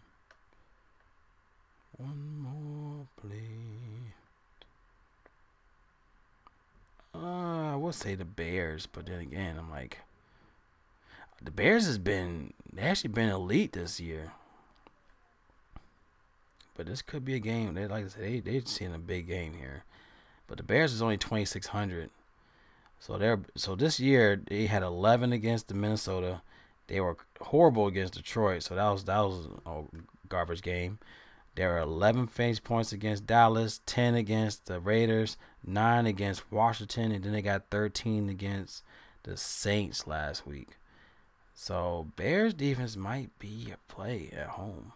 One more play. I would say the Bears, but then again, I'm like, the Bears they actually been elite this year. But this could be a game. They like to say they're seeing a big game here. But the Bears is only 2,600. So this year they had 11 against the Minnesota. They were horrible against Detroit. So that was a garbage game. There were 11 fantasy points against Dallas, 10 against the Raiders, 9 against Washington, and then they got 13 against the Saints last week. So Bears defense might be a play at home.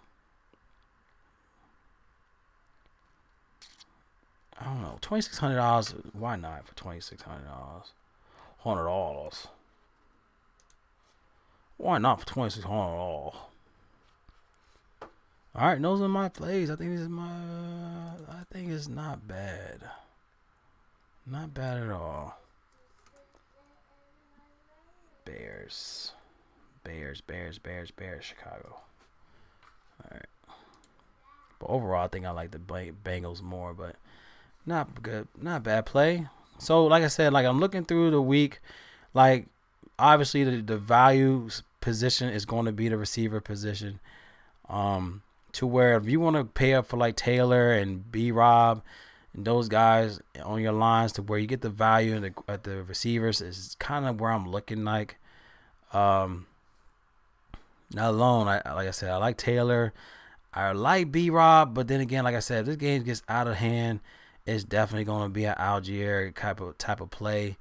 I don't know. $2,600. Why not for $2,600? $100. Why not for $2,600? All right, those are my plays. I think it's not bad. Not bad at all. Bears, Chicago. All right. But overall, I think I like the Bengals more, but not good, not bad play. So, like I said, like I'm looking through the week, like obviously the value position is going to be the receiver position. To where if you want to pay up for like Taylor and B-Rob and those guys on your lines, to where you get the value at the receivers is kind of where I'm looking like. Not alone, like I said, I like Taylor. I like B-Rob, but then again, like I said, if this game gets out of hand, it's definitely going to be an Algier type of play.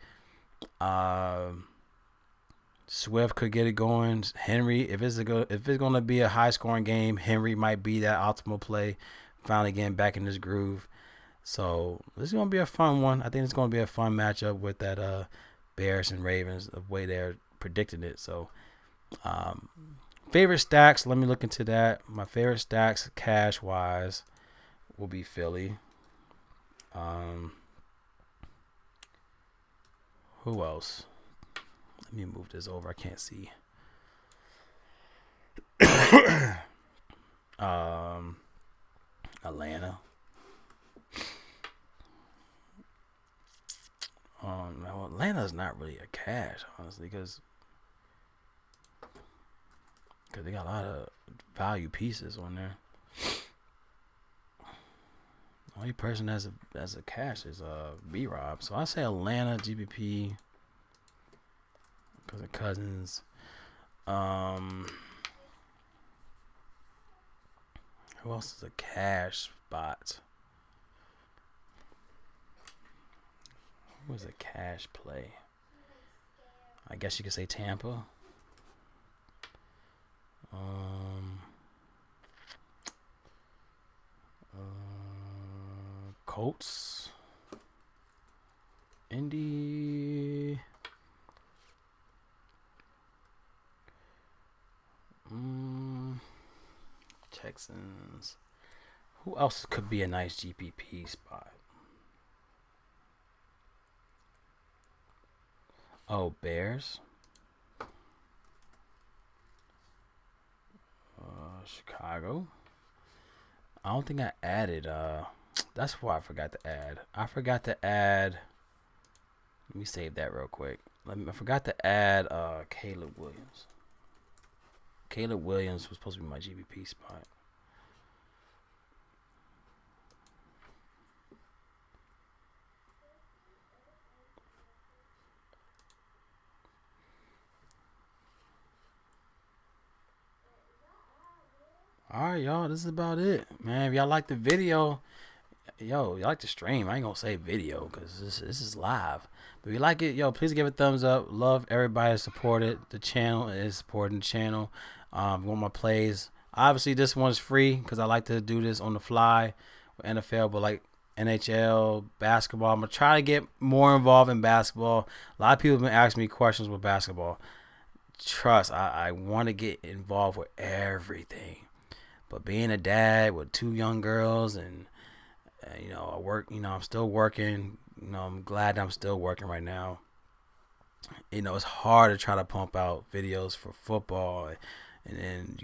Swift could get it going. Henry, if it's going to be a high scoring game, Henry might be that optimal play. Finally getting back in this groove. So this is going to be a fun one. I think it's going to be a fun matchup with that Bears and Ravens, the way they're predicting it. So favorite stacks, let me look into that. My favorite stacks cash wise will be Philly. Who else? Let me move this over. I can't see. Atlanta. No, Atlanta's not really a cash, honestly, because they got a lot of value pieces on there. The only person as a cash is B-Rob. So I say Atlanta GBP because of Cousins. Who else is a cash spot? Who was a cash play? I guess you could say Tampa. Colts. Indy. Texans. Who else could be a nice GPP spot? Oh, Bears. Chicago. I don't think I added. That's why I forgot to add. Let me save that real quick. I forgot to add Caleb Williams. Caleb Williams was supposed to be my GPP spot. Alright, y'all. This is about it. Man, if y'all like the video, y'all like the stream. I ain't gonna say video because this is live. But if you like it, please give it a thumbs up. Love everybody that supported the channel and is supporting the channel. You want my plays. Obviously, this one's free because I like to do this on the fly with NFL, but like NHL, basketball. I'm going to try to get more involved in basketball. A lot of people have been asking me questions with basketball. Trust, I want to get involved with everything. But being a dad with 2 young girls and, I work, I'm still working. I'm glad I'm still working right now. It's hard to try to pump out videos for football. And then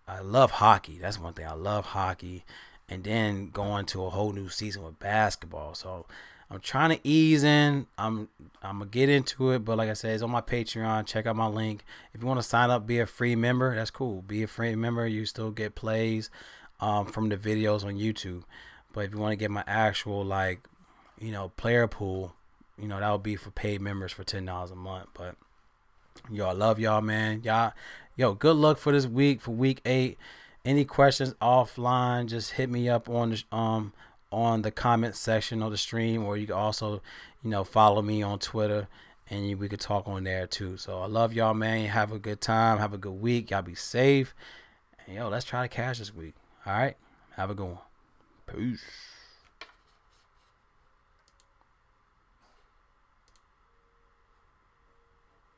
I love hockey. That's one thing. I love hockey. And then going to a whole new season with basketball. So I'm trying to ease in. I'm going to get into it. But like I said, it's on my Patreon. Check out my link. If you want to sign up, be a free member, that's cool. Be a free member. You still get plays from the videos on YouTube. But if you want to get my actual, player pool, that would be for paid members for $10 a month. But, I love y'all, man. Good luck for this week, for week 8. Any questions offline, just hit me up on the comment section of the stream, or you can also, follow me on Twitter, and we could talk on there too. So I love y'all, man. Have a good time. Have a good week. Y'all be safe. And let's try to cash this week. All right. Have a good one. Peace.